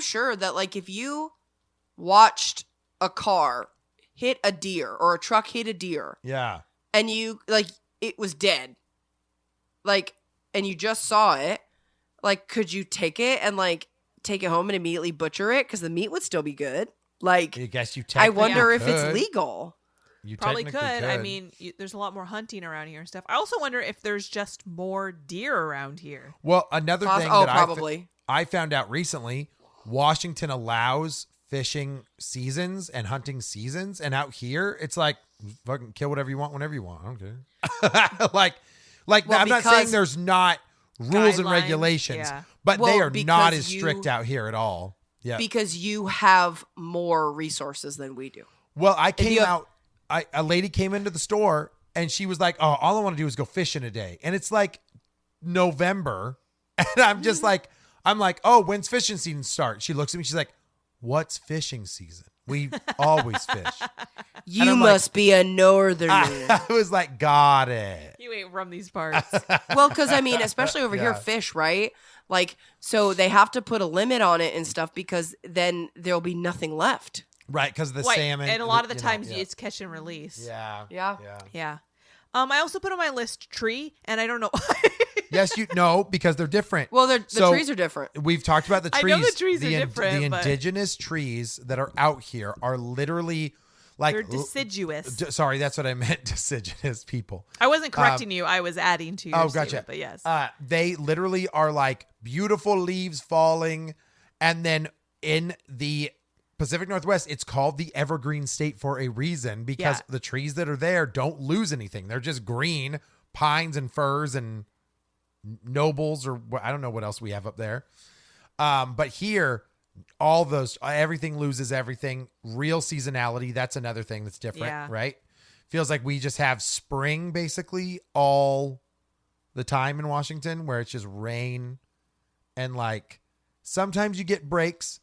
sure that like if you watched a car hit a deer or a truck hit a deer Yeah. and you like it was dead, like, and you just saw it, like, could you take it and like take it home and immediately butcher it because the meat would still be good? Like, I guess you. I wonder technically if it's could. legal. You Probably could. technically I mean, there's a lot more hunting around here and stuff. I also wonder if there's just more deer around here. Well, another thing Oh, that probably. I found out recently, Washington allows fishing seasons and hunting seasons, and out here it's like fucking kill whatever you want whenever you want. I don't care. like Well, I'm not saying because- there's not rules and Guidelines, regulations, yeah. but they Well, are not because as strict out here at all. Yeah. Because you have more resources than we do. Well, I came you have- out. A lady came into the store and she was like, "Oh, all I want to do is go fishing today," and it's like November, and I'm just like, "Oh, when's fishing season start?" She looks at me. She's like, "What's fishing season? We always fish." You I'm like- must be a northerner. I was like, "Got it." You ain't from these parts. Well, because I mean, especially over here, Yeah. fish, right? Like, so they have to put a limit on it and stuff because then there'll be nothing left. Right, because the Right, salmon, and a lot of the you know, times yeah. it's catch and release. Yeah. Yeah. Yeah. Yeah. I also put on my list tree, and I don't know. Yes, you know, because they're different. Well, the So- trees are different. We've talked about the I trees. know the trees are The different, The but- indigenous trees that are out here are literally like They're deciduous. sorry, that's what I meant. Deciduous people. I wasn't correcting you. I was adding to your Oh, gotcha. statement, but yes. They literally are like beautiful leaves falling, and then in the Pacific Northwest, it's called the evergreen state for a reason because Yeah. the trees that are there don't lose anything. They're just green pines and firs and nobles, or I don't know what else we have up there. But here, all those, everything loses everything. Real seasonality. That's another thing that's different, Yeah. right? Feels like we just have spring basically all the time in Washington, where it's just rain and like sometimes you get breaks.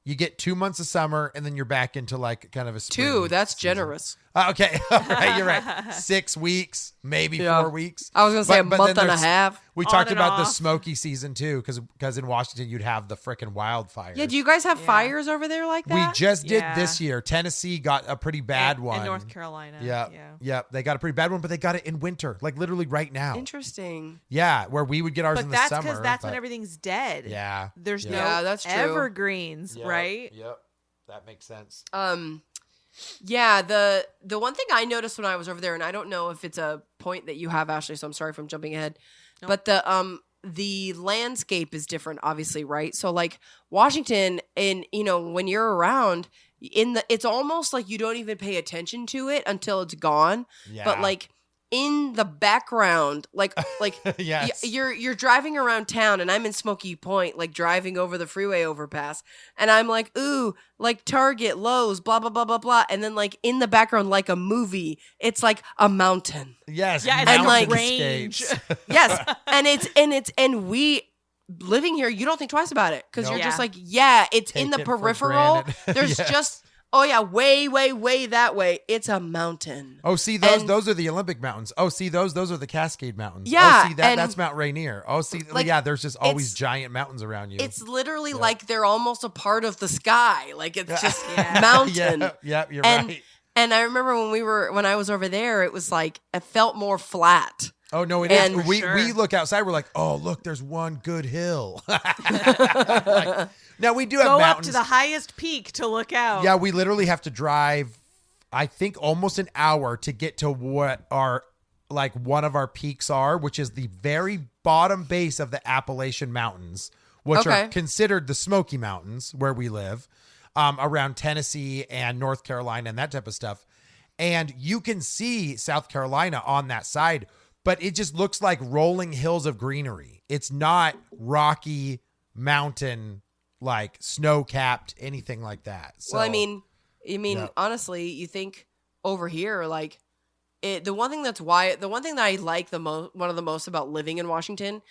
You get 2 months of summer, and then you're back into like kind of a spring 2, that's season. generous. Okay, all right, you're right. 6 weeks, maybe Yeah. 4 weeks. I was going to say a But month then and a there's- half. We On talked and about the off. smoky season too, because in Washington you'd have the frickin' wildfires. Yeah, do you guys have Yeah. fires over there like we that? just did Yeah. this year. Tennessee got a pretty bad one. In North Carolina. Yeah, Yeah. yeah, they got a pretty bad one, but they got it in winter, like literally right now. Interesting. Yeah, where we would get ours in But the that's summer. because that's when but- everything's dead. Yeah, There's yeah. no Yeah, that's true. evergreens, Yep, right? Yep, that makes sense. Yeah, the one thing I noticed when I was over there, and I don't know if it's a point that you have, Ashley, so I'm sorry if I'm jumping ahead, Nope. but the landscape is different, obviously, right? So like Washington, and when you're around it's almost like you don't even pay attention to it until it's gone. Yeah, But like in the background, like yes, you're driving around town, and I'm in Smoky Point, like driving over the freeway overpass, and I'm like, ooh, like Target, Lowe's, blah blah blah blah blah, and then like in the background, like a movie, it's like a mountain. yes, Yeah, it's And, like, range. mountainscapes. Yes, and we living here, you don't think twice about it because Nope. you're just Yeah. like, yeah, it's Take in the it for peripheral. granted. There's Yeah. just way that way. It's a mountain. Oh, see And- those are the Olympic mountains. Oh, see those are the Cascade Mountains. Yeah, Oh, see and- that's Mount Rainier. Oh, see, Like, yeah, there's just always it's- giant mountains around you. It's literally like they're almost a part of the sky. Like it's just Yeah. mountain. Yeah, you're and right. and I remember when I was over there, it was like it felt more flat. Oh no, it is. and- We Sure. we look outside. We're like, oh look, there's one good hill. Like, now we do have Go up mountains. to the highest peak to look out. Yeah, we literally have to drive, I think, almost an hour to get to what our like one of our peaks are, which is the very bottom base of the Appalachian Mountains, which are Okay. considered the Smoky Mountains where we live, around Tennessee and North Carolina and that type of stuff. And you can see South Carolina on that side, but it just looks like rolling hills of greenery. It's not rocky mountain, like snow capped, anything like that. So, Well, I mean, yeah. honestly, you think over here, like the one thing that I like one of the most about living in Washington,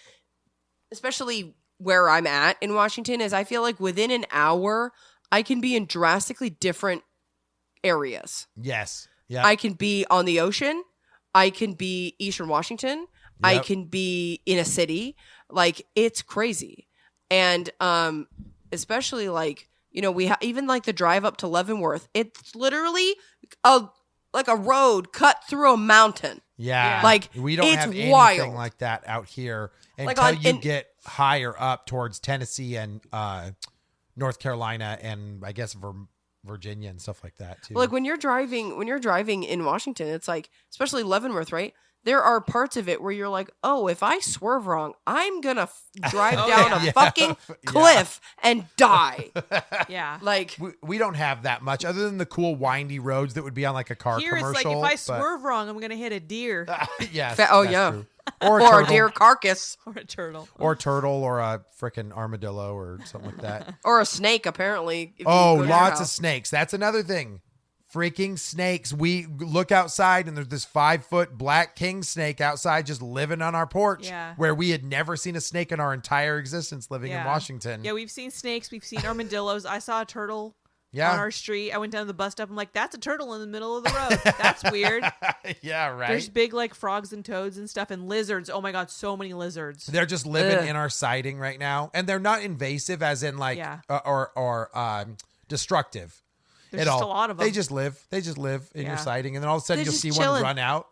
especially where I'm at in Washington, is I feel like within an hour I can be in drastically different areas. Yes. Yeah. I can be on the ocean. I can be Eastern Washington. I Yep. can be in a city. Like, it's crazy. And especially like, you know, even like the drive up to Leavenworth, it's literally a road cut through a mountain. Yeah. Like, we don't it's have anything wild. like that out here Like until you get higher up towards Tennessee and North Carolina and I guess Virginia and stuff like that too. Like when you're driving in Washington, it's like, especially Leavenworth, right? There are parts of it where you're like, oh, if I swerve wrong, I'm gonna drive down a fucking cliff and die. Yeah. Like, we don't have that much other than the cool windy roads that would be on like a car Here it's commercial. like, if I swerve wrong, I'm gonna hit a deer yes, oh that's yeah, true. or a turtle. deer carcass, or a turtle. Or turtle, or a freaking armadillo, or something like that. or a snake. Apparently, if you Oh, go to your lots of house. snakes. That's another thing. Freaking snakes. We look outside and there's this 5-foot black king snake outside just living on our porch. Yeah. Where we had never seen a snake in our entire existence living in Washington. Yeah, we've seen snakes. We've seen armadillos. I saw a turtle Yeah. on our street. I went down to the bus stop. I'm like, that's a turtle in the middle of the road. That's weird. Yeah, right. There's big like frogs and toads and stuff and lizards. Oh my God, so many lizards. They're just living Ugh. in our siding right now. And they're not invasive as in like Yeah. or destructive. There's at just all. a lot of them. They just live in your Yeah. siding, and then all of a sudden They're you'll just see chilling. one run out.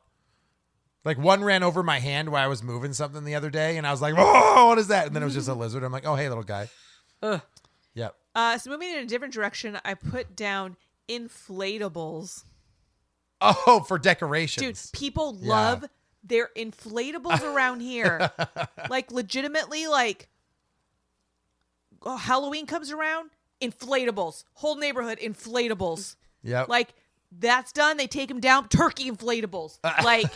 Like one ran over my hand while I was moving something the other day, and I was like, "Oh, what is that?" And then it was just a lizard. I'm like, "Oh, hey, little guy." Ugh. Yep. So moving in a different direction, I put down inflatables. Oh, for decorations. Dude, people Yeah. love their inflatables around here. Like legitimately, like Halloween comes around, inflatables. Whole neighborhood inflatables. Yep. Like that's done, they take them down. Turkey inflatables. Like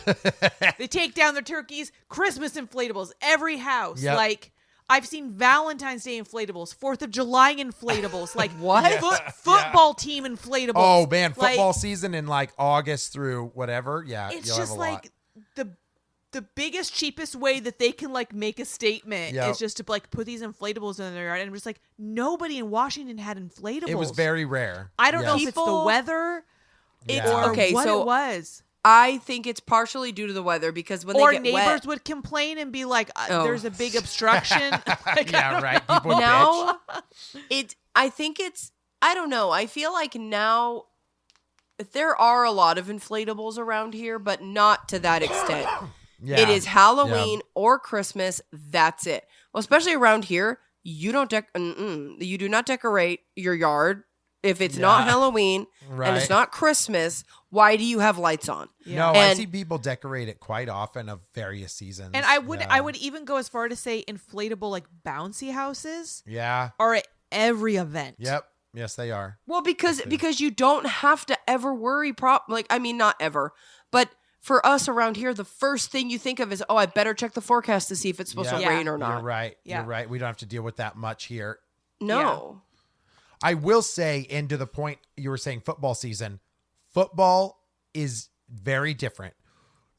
they take down their turkeys. Christmas inflatables. Every house. Yep. Like I've seen Valentine's Day inflatables, 4th of July inflatables, like What? football team inflatables. Oh man, Like, football season in like August through whatever. Yeah, it's you'll have just a like lot. the biggest, cheapest way that they can like make a statement Yep. is just to like put these inflatables in their yard. And I'm just like, nobody in Washington had inflatables. It was very rare. I don't know if Yes. it's the People- weather It's Yeah. or okay. what So it was. I think it's partially due to the weather because when Or they get neighbors wet, would complain and be like, Oh. "There's a big obstruction." Like, I Yeah, don't right. know. People would bitch. now I don't know. I feel like now there are a lot of inflatables around here, but not to that extent. Yeah. It is Halloween or Christmas. That's it. Well, especially around here, you don't you do not decorate your yard if it's not Yeah. Halloween Right. and it's not Christmas. Why do you have lights on? No, I And- see people decorate it quite often of various seasons. And I would Yeah. I would even go as far to say inflatable like bouncy houses Yeah. are at every event. Yep. Yes, they are. Well, because you don't have to ever worry. Not ever, but for us around here, the first thing you think of is, oh, I better check the forecast to see if it's supposed to Yeah. rain or not. You're right. Yeah. You're right. We don't have to deal with that much here. No. I will say, and to the point you were saying football season, football is very different.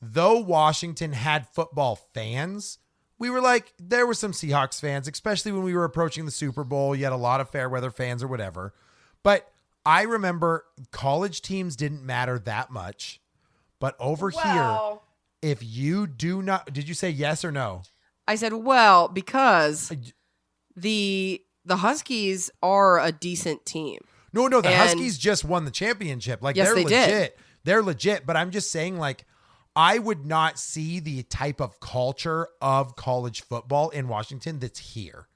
Though Washington had football fans, we were like, there were some Seahawks fans, especially when we were approaching the Super Bowl. You had a lot of fair weather fans or whatever. But I remember college teams didn't matter that much. But over here, if you do not, did you say yes or no? I said, well, because the Huskies are a decent team. No, the And- Huskies just won the championship. Like Yes, they're they legit. did. They're legit. But I'm just saying, like, I would not see the type of culture of college football in Washington that's here.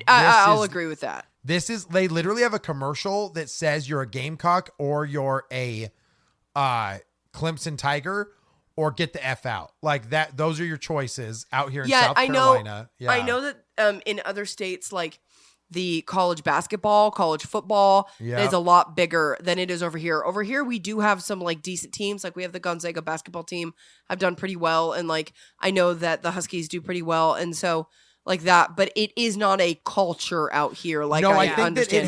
I'll is- agree with that. They literally have a commercial that says you're a Gamecock or you're a Clemson Tiger or get the F out. Like that, those are your choices out here in South Carolina. Yeah. I know that in other states, like the college basketball, college football Yeah. is a lot bigger than it is over here. Over here, we do have some like decent teams. Like we have the Gonzaga basketball team. I've done pretty well. And like, I know that the Huskies do pretty well. And so like that, but it is not a culture out here. Like, no, I think that understand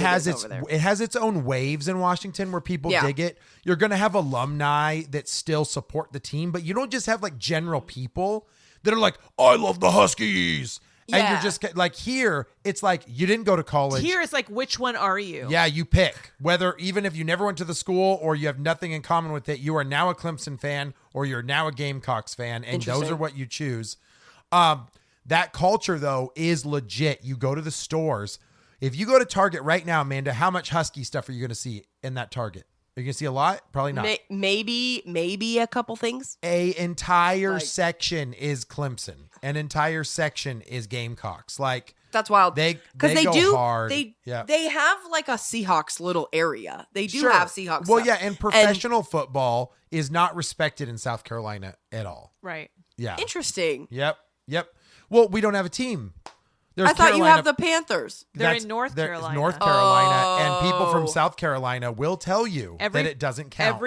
it has its own waves in Washington where people Yeah. dig it. You're going to have alumni that still support the team, but you don't just have like general people that are like, I love the Huskies. And Yeah. you're just like, here, it's like you didn't go to college. Here it's like, which one are you? Yeah, you pick whether, even if you never went to the school or you have nothing in common with it, you are now a Clemson fan or you're now a Gamecocks fan, and those Interesting. are what you choose. That culture, though, is legit. You go to the stores. If you go to Target right now, Amanda, how much Husky stuff are you going to see in that Target? Are you going to see a lot? Probably not. Maybe a couple things. A entire Like- section is Clemson. An entire section is Gamecocks. Like, That's wild. They go go hard. They Yeah. they have like a Seahawks little area. They do Sure. have Seahawks. Well, stuff. yeah, and professional football is not respected in South Carolina at all. Right. Yeah. Interesting. Yep. Well, we don't have a team. There's I thought you Carolina- have the Panthers. They're That's- in North there- Carolina. North Carolina, and people from Oh. South Carolina will tell you that it doesn't count.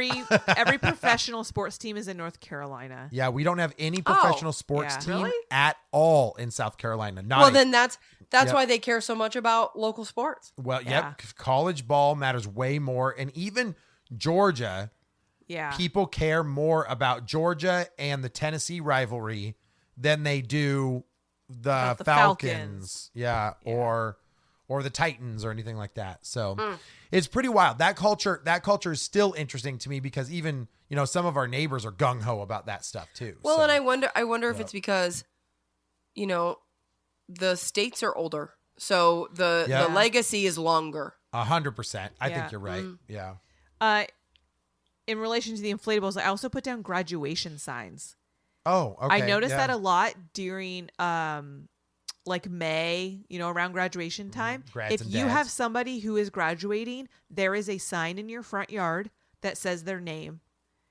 Every professional sports team is in North Carolina. Yeah, we don't have any professional sports yeah. team Really? at all in South Carolina. Not Well, a- then that's Yep. why they care so much about local sports. well, Yeah. yep. College ball matters way more, and even Georgia, Yeah. people care more about Georgia and the Tennessee rivalry than they do the About the Falcons. Falcons. Yeah, or the Titans or anything like that. So Mm. it's pretty wild. That culture is still interesting to me because even, some of our neighbors are gung ho about that stuff too. Well, So, and I wonder if it's because, the states are older, so the Yeah. legacy is longer. 100%. I Yeah. think you're right. Yeah. In relation to the inflatables, I also put down graduation signs. Oh, okay. I noticed yeah. that a lot during like May, around graduation time. Grads If and you dads. have somebody who is graduating, there is a sign in your front yard that says their name,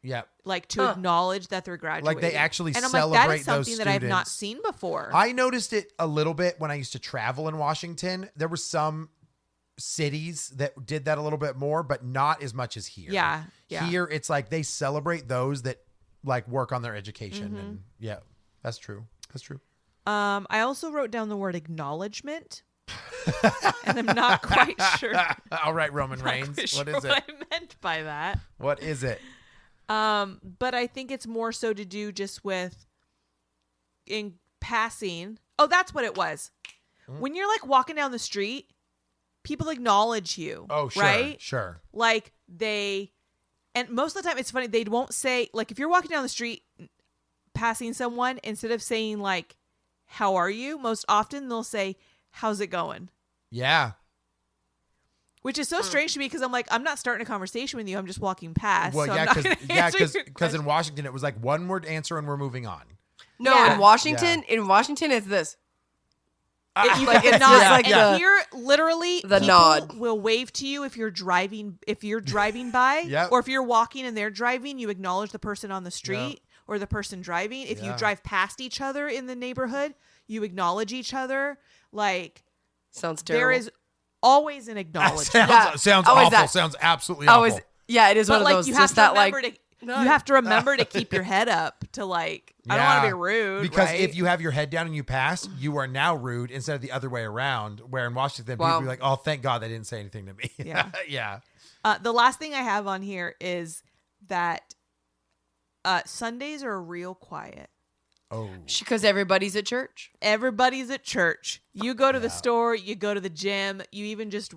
Yeah. like to acknowledge that they're graduating. Like they actually and I'm like, that celebrate is something those that I've not students. seen before. I noticed it a little bit when I used to travel in Washington. There were some cities that did that a little bit more, but not as much as here. Yeah. Here, it's like they celebrate those that like work on their education. Mm-hmm. And yeah, that's true. That's true. I also wrote down the word acknowledgement, and I'm not quite sure. All right, Roman Reigns. Quite What sure is it? I meant by that. What is it? But I think it's more so to do just with in passing. Oh, that's what it was. When you're like walking down the street, people acknowledge you. Oh, sure. Right? Sure. Like and most of the time it's funny, they won't say, like, if you're walking down the street passing someone, instead of saying like, how are you? Most often they'll say, how's it going? Yeah. Which is so strange to me because I'm like, I'm not starting a conversation with you. I'm just walking past. Well, so yeah, I'm not gonna answer your because question. in Washington it was like one word answer and we're moving on. No, Yeah. in Washington, it's this. You Like, it's cannot. just like and the- here, literally, the people nod. will wave to you if you're driving. If you're driving by, Yep. or if you're walking and they're driving, you acknowledge the person on the street or the person driving. If you Yeah. drive past each other in the neighborhood, you acknowledge each other. Like Sounds terrible. there is always an acknowledgement. Sounds Always awful. that. Sounds absolutely awful. Always, yeah, it is But one of like those. you have Just to that, like, remember you have to remember to keep your head up to like. I don't want to be rude Because right? if you have your head down and you pass, you are now rude instead of the other way around. Where in Washington, Wow. people be like, "Oh, thank God they didn't say anything to me." Yeah. yeah. The last thing I have on here is that Sundays are real quiet. Oh, because everybody's at church. Everybody's at church. You go to the store, you go to the gym, you even just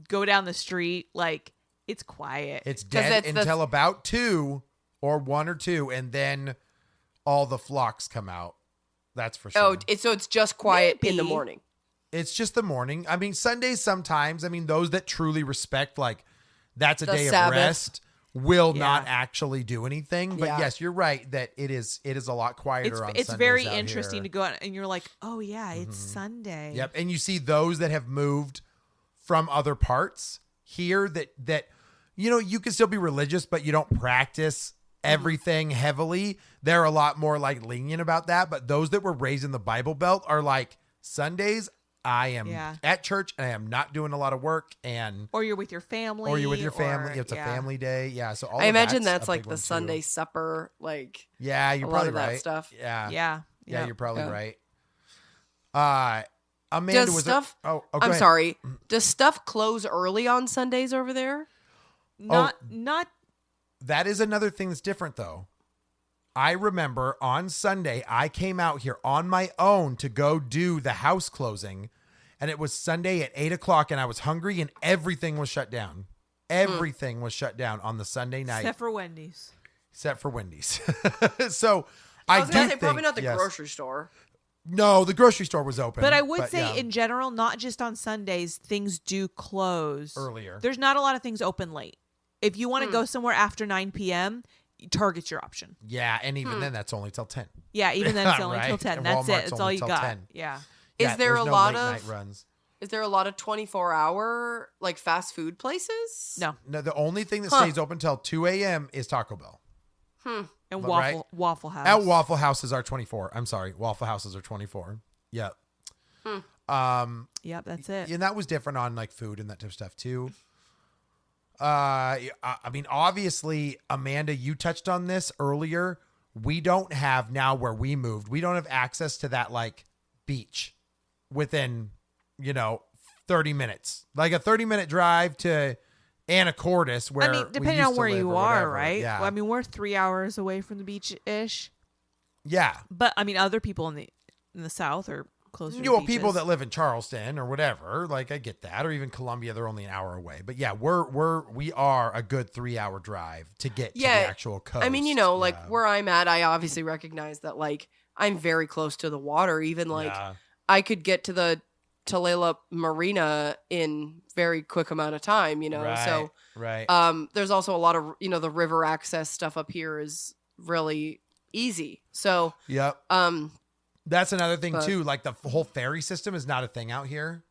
go down the street. Like, it's quiet. it's dead it's until about 2 or 1 or 2, and then all the flocks come out. That's for sure. Oh, it's just quiet in the Maybe. morning. It's just the morning. I mean, Sundays sometimes. I mean, those that truly respect, like, that's a The day Sabbath. of rest, will Yeah. not actually do anything. But Yeah. yes, you're right that it is a lot quieter on it's Sundays very out interesting here. to go out and you're like, oh yeah, it's Sunday. Yep, and you see those that have moved from other parts here that you can still be religious, but you don't practice everything heavily. They're a lot more like lenient about that. But those that were raised in the Bible Belt are like, Sundays, I am Yeah. at church and I am not doing a lot of work, and Or you're with your family. or you're with your family. or- It's a yeah. family day. Yeah, so all I of imagine that's that's a like big the one, too. Sunday supper, like Yeah, you're a lot probably of that right. stuff. Yeah, Yeah. yeah, you're probably Yeah. right. Amanda Does was stuff? go I'm ahead. sorry. Does stuff close early on Sundays over there? Not That is another thing that's different, though. I remember on Sunday, I came out here on my own to go do the house closing, and it was Sunday at 8:00, and I was hungry, and everything was shut down. Everything was shut down on the Sunday night, except for Wendy's. So I I was do gonna say think, probably not the yes. grocery store. No, the grocery store was open. But I would say yeah, in general, not just on Sundays, things do close earlier. There's not a lot of things open late. If you want to go somewhere after 9 p.m., Target's your option. Yeah, and even then, that's only till 10. Yeah, even then it's only Right? till 10. And That's Walmart's it. That's all only you till got. 10. Yeah. Yeah, Is there there's a no lot late of night runs? Is there a lot of 24-hour like fast food places? No. No, the only thing that stays open till 2 a.m. is Taco Bell. And Right? Waffle House. At Waffle Houses are 24. I'm sorry, Waffle Houses are 24. Yep. Yep, that's it. And that was different on like food and that type of stuff too. I mean, obviously, Amanda, you touched on this earlier. We don't have now where we moved. We don't have access to that like beach within, 30 minutes, like a 30-minute drive to Anacortes, where I mean, we depending used on to where live you or are, whatever. right? Yeah. Well, I mean, we're 3 hours away from the beach-ish. Yeah. But I mean, other people in the South are closer to Well, beaches. people that live in Charleston or whatever, like I get that, or even Columbia, they're only an hour away. But yeah, we are a good 3-hour drive to get to the actual coast. I mean, like where I'm at, I obviously recognize that like I'm very close to the water. Even like I could get to the Tulalip Marina in very quick amount of time, Right, so right. there's also a lot of the river access stuff up here is really easy. So Yep. That's another thing but- too. Like the whole ferry system is not a thing out here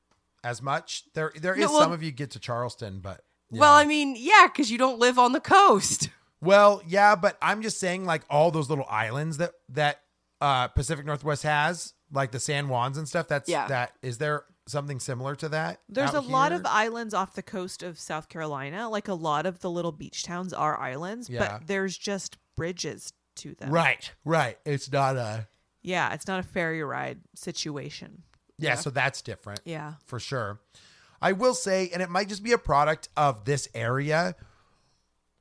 as much. There is well- some of you get to Charleston, but yeah. well, I mean, yeah, because you don't live on the coast. Well, yeah, but I'm just saying, like all those little islands that Pacific Northwest has, like the San Juans and stuff. Is there something similar to that? There's out a lot here? of islands off the coast of South Carolina. Like a lot of the little beach towns are islands, but there's just bridges to them. Right. It's not a Yeah, it's not a ferry ride situation. yeah. So that's different. Yeah. For sure. I will say, and it might just be a product of this area,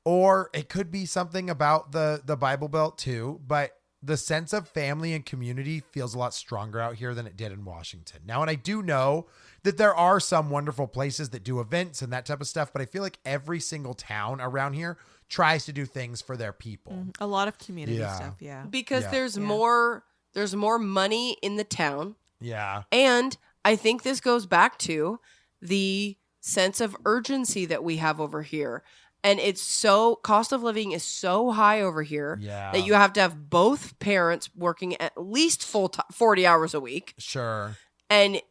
or it could be something about the Bible Belt too, but the sense of family and community feels a lot stronger out here than it did in Washington. Now, and I do know that there are some wonderful places that do events and that type of stuff, but I feel like every single town around here tries to do things for their people. A lot of community Yeah. stuff, yeah. Because Yeah. there's more money in the town. Yeah. And I think this goes back to the sense of urgency that we have over here. And cost of living is so high over here that you have to have both parents working at least full time, 40 hours a week. Sure. And,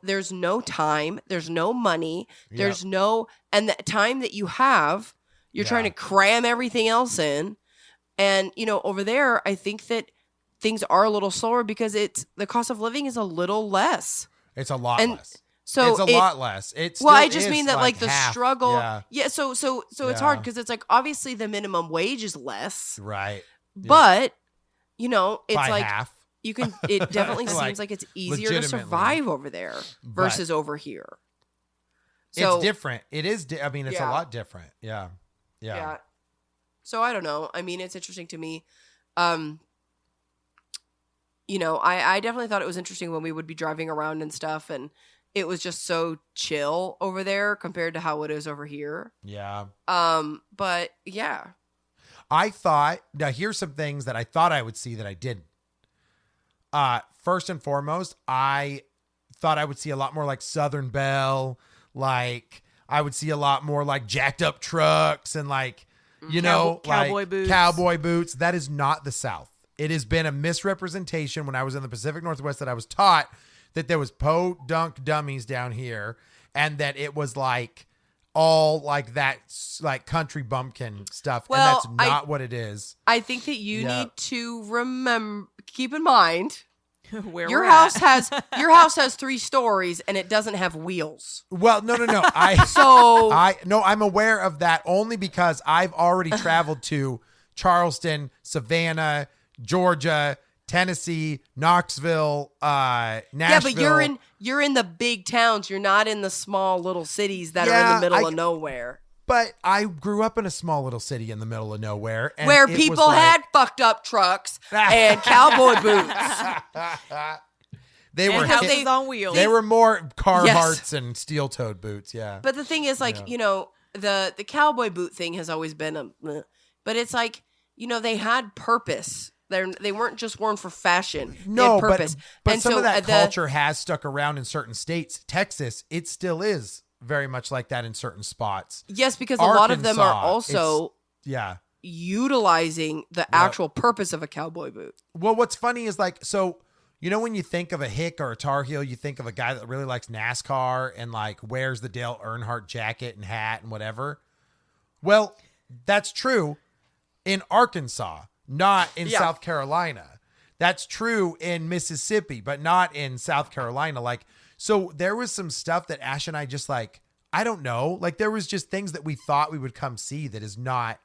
there's no time, there's no money, there's and the time that you have, you're trying to cram everything else in. And, over there, I think that things are a little slower because the cost of living is a little less. It's a lot less. So it's a lot less. It's I just mean that like the half. struggle. Yeah. So it's hard because it's like obviously the minimum wage is less, Right. but it's By like half. you can. It definitely Like, seems like it's easier to legitimately. survive over there versus over here. So It's different. It is. I mean, it's a Yeah. lot different. Yeah. yeah. So I don't know. I mean, it's interesting to me. I definitely thought it was interesting when we would be driving around and stuff, and it was just so chill over there compared to how it is over here. Yeah. But yeah. I thought, now here's some things that I thought I would see that I didn't. First and foremost, I thought I would see a lot more like Southern Belle. Like I would see a lot more like jacked up trucks and like, Cowboy boots. Cowboy boots. That is not the South. It has been a misrepresentation when I was in the Pacific Northwest that I was taught that there was po-dunk dummies down here and that it was like all like that, like country bumpkin stuff. Well, and that's not what it is. I think that you Yeah. need to keep in mind Where your we're house at. has 3 stories and it doesn't have wheels. Well, no. So I'm aware of that only because I've already traveled to Charleston, Savannah, Georgia, Tennessee, Knoxville, Nashville. Yeah, but you're in the big towns. You're not in the small little cities that are in the middle of nowhere. But I grew up in a small little city in the middle of nowhere. And where people had fucked up trucks and cowboy boots. They were houses on wheels. They were more Carhartts and steel-toed boots, yeah. But the thing is, like, the cowboy boot thing has always been but it's like, they had purpose. They weren't just worn for fashion. They had purpose. But and some so of that culture has stuck around in certain states. Texas, it still is very much like that in certain spots. Yes, because a lot of them are also utilizing the actual purpose of a cowboy boot. Well, what's funny is like, so, when you think of a hick or a Tar Heel, you think of a guy that really likes NASCAR and like wears the Dale Earnhardt jacket and hat and whatever. Well, that's true in Arkansas, not in South Carolina. That's true in Mississippi, but not in South Carolina. Like, so there was some stuff that Ash and I just like, I don't know. Like there was just things that we thought we would come see that is not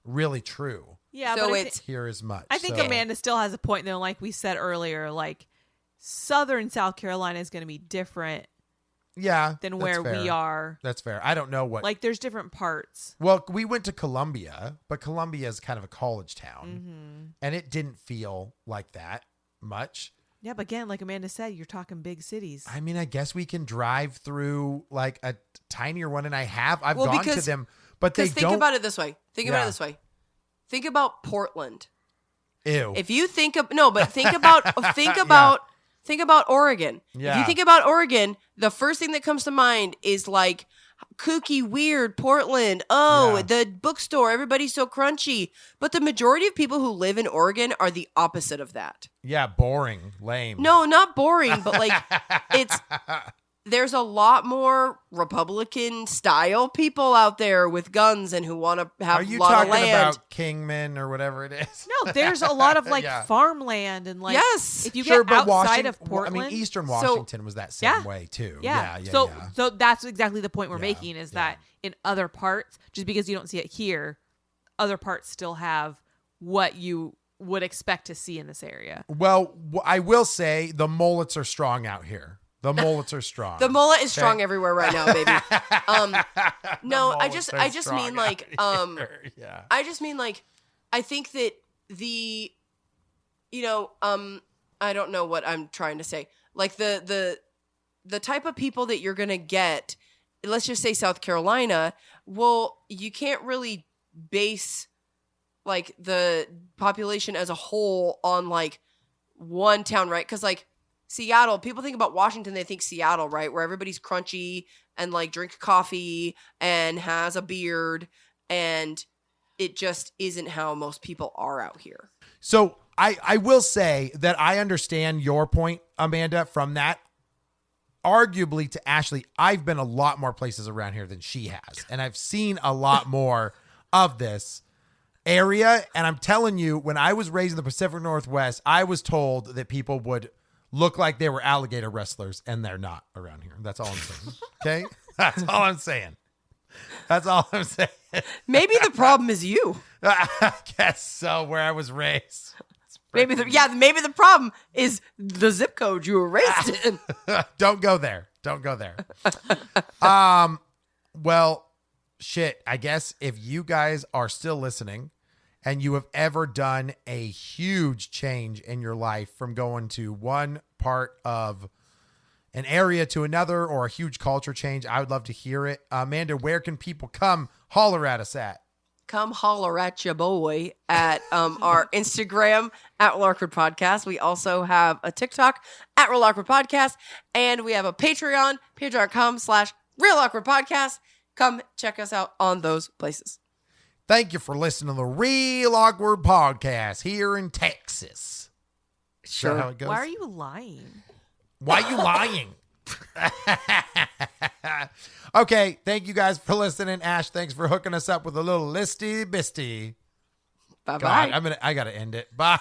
really true. Yeah, so but it's here as much. I think Amanda still has a point though, like we said earlier, like Southern South Carolina is going to be different than where we are. That's fair. I don't know what. Like there's different parts. Well, we went to Columbia, but Columbia is kind of a college town. And it didn't feel like that much. Yeah, but again, like Amanda said, you're talking big cities. I mean, I guess we can drive through like a tinier one, and I've gone to them, but they don't. Think about it this way. Think about Portland. Ew. If you think of think about Oregon. Yeah. If you think about Oregon, the first thing that comes to mind is like kooky, weird Portland. The bookstore, everybody's so crunchy. But the majority of people who live in Oregon are the opposite of that. Yeah, boring, lame. No, not boring, but like there's a lot more Republican style people out there with guns and who want to have a lot of land. Are you talking about Kingman or whatever it is? No, there's a lot of like farmland and like if you get outside of Portland. I mean, Eastern Washington was that same way too. Yeah. So that's exactly the point we're making is that in other parts, just because you don't see it here, other parts still have what you would expect to see in this area. Well, I will say the mullets are strong out here. The mullets are strong. The mullet is strong everywhere right now, baby. No, I just mean like I just mean like I think that I don't know what I'm trying to say. Like the type of people that you're going to get, let's just say South Carolina, well, you can't really base like the population as a whole on like one town, right? Cuz like Seattle, people think about Washington, they think Seattle, right? Where everybody's crunchy and like drinks coffee and has a beard, and it just isn't how most people are out here. So I will say that I understand your point, Amanda, from that. Arguably to Ashlee, I've been a lot more places around here than she has. And I've seen a lot more of this area. And I'm telling you, when I was raised in the Pacific Northwest, I was told that people would look like they were alligator wrestlers, and they're not around here. That's all I'm saying. Okay? That's all I'm saying. That's all I'm saying. Maybe the problem is you. I guess so, where I was raised. Maybe the problem is the zip code you were raised in. Don't go there. Don't go there. Well, shit, I guess if you guys are still listening and you have ever done a huge change in your life from going to one part of an area to another or a huge culture change, I would love to hear it. Amanda, where can people come holler at us at? Come holler at your boy at our Instagram at Real Awkward Podcast. We also have a TikTok at Real Awkward Podcast, and we have a Patreon, patreon.com/Real Awkward Podcast. Come check us out on those places. Thank you for listening to the Real Awkward Podcast here in Texas. Sure. Is that how it goes? Why are you lying? Why are you lying? Okay, thank you guys for listening. Ash, thanks for hooking us up with a little listy bisty. Bye-bye. I gotta end it. Bye.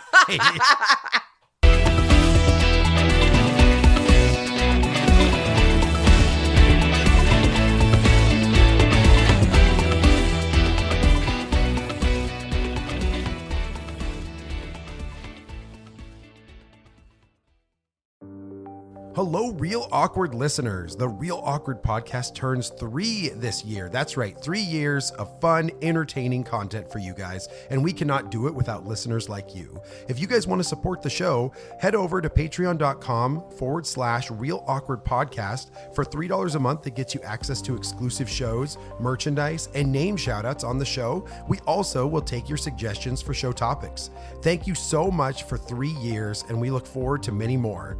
Hello, Real Awkward listeners. The Real Awkward podcast turns 3 this year. That's right, 3 years of fun, entertaining content for you guys, and we cannot do it without listeners like you. If you guys want to support the show, head over to patreon.com/Real Awkward Podcast. For $3 a month, that gets you access to exclusive shows, merchandise, and name shoutouts on the show. We also will take your suggestions for show topics. Thank you so much for 3 years, and we look forward to many more.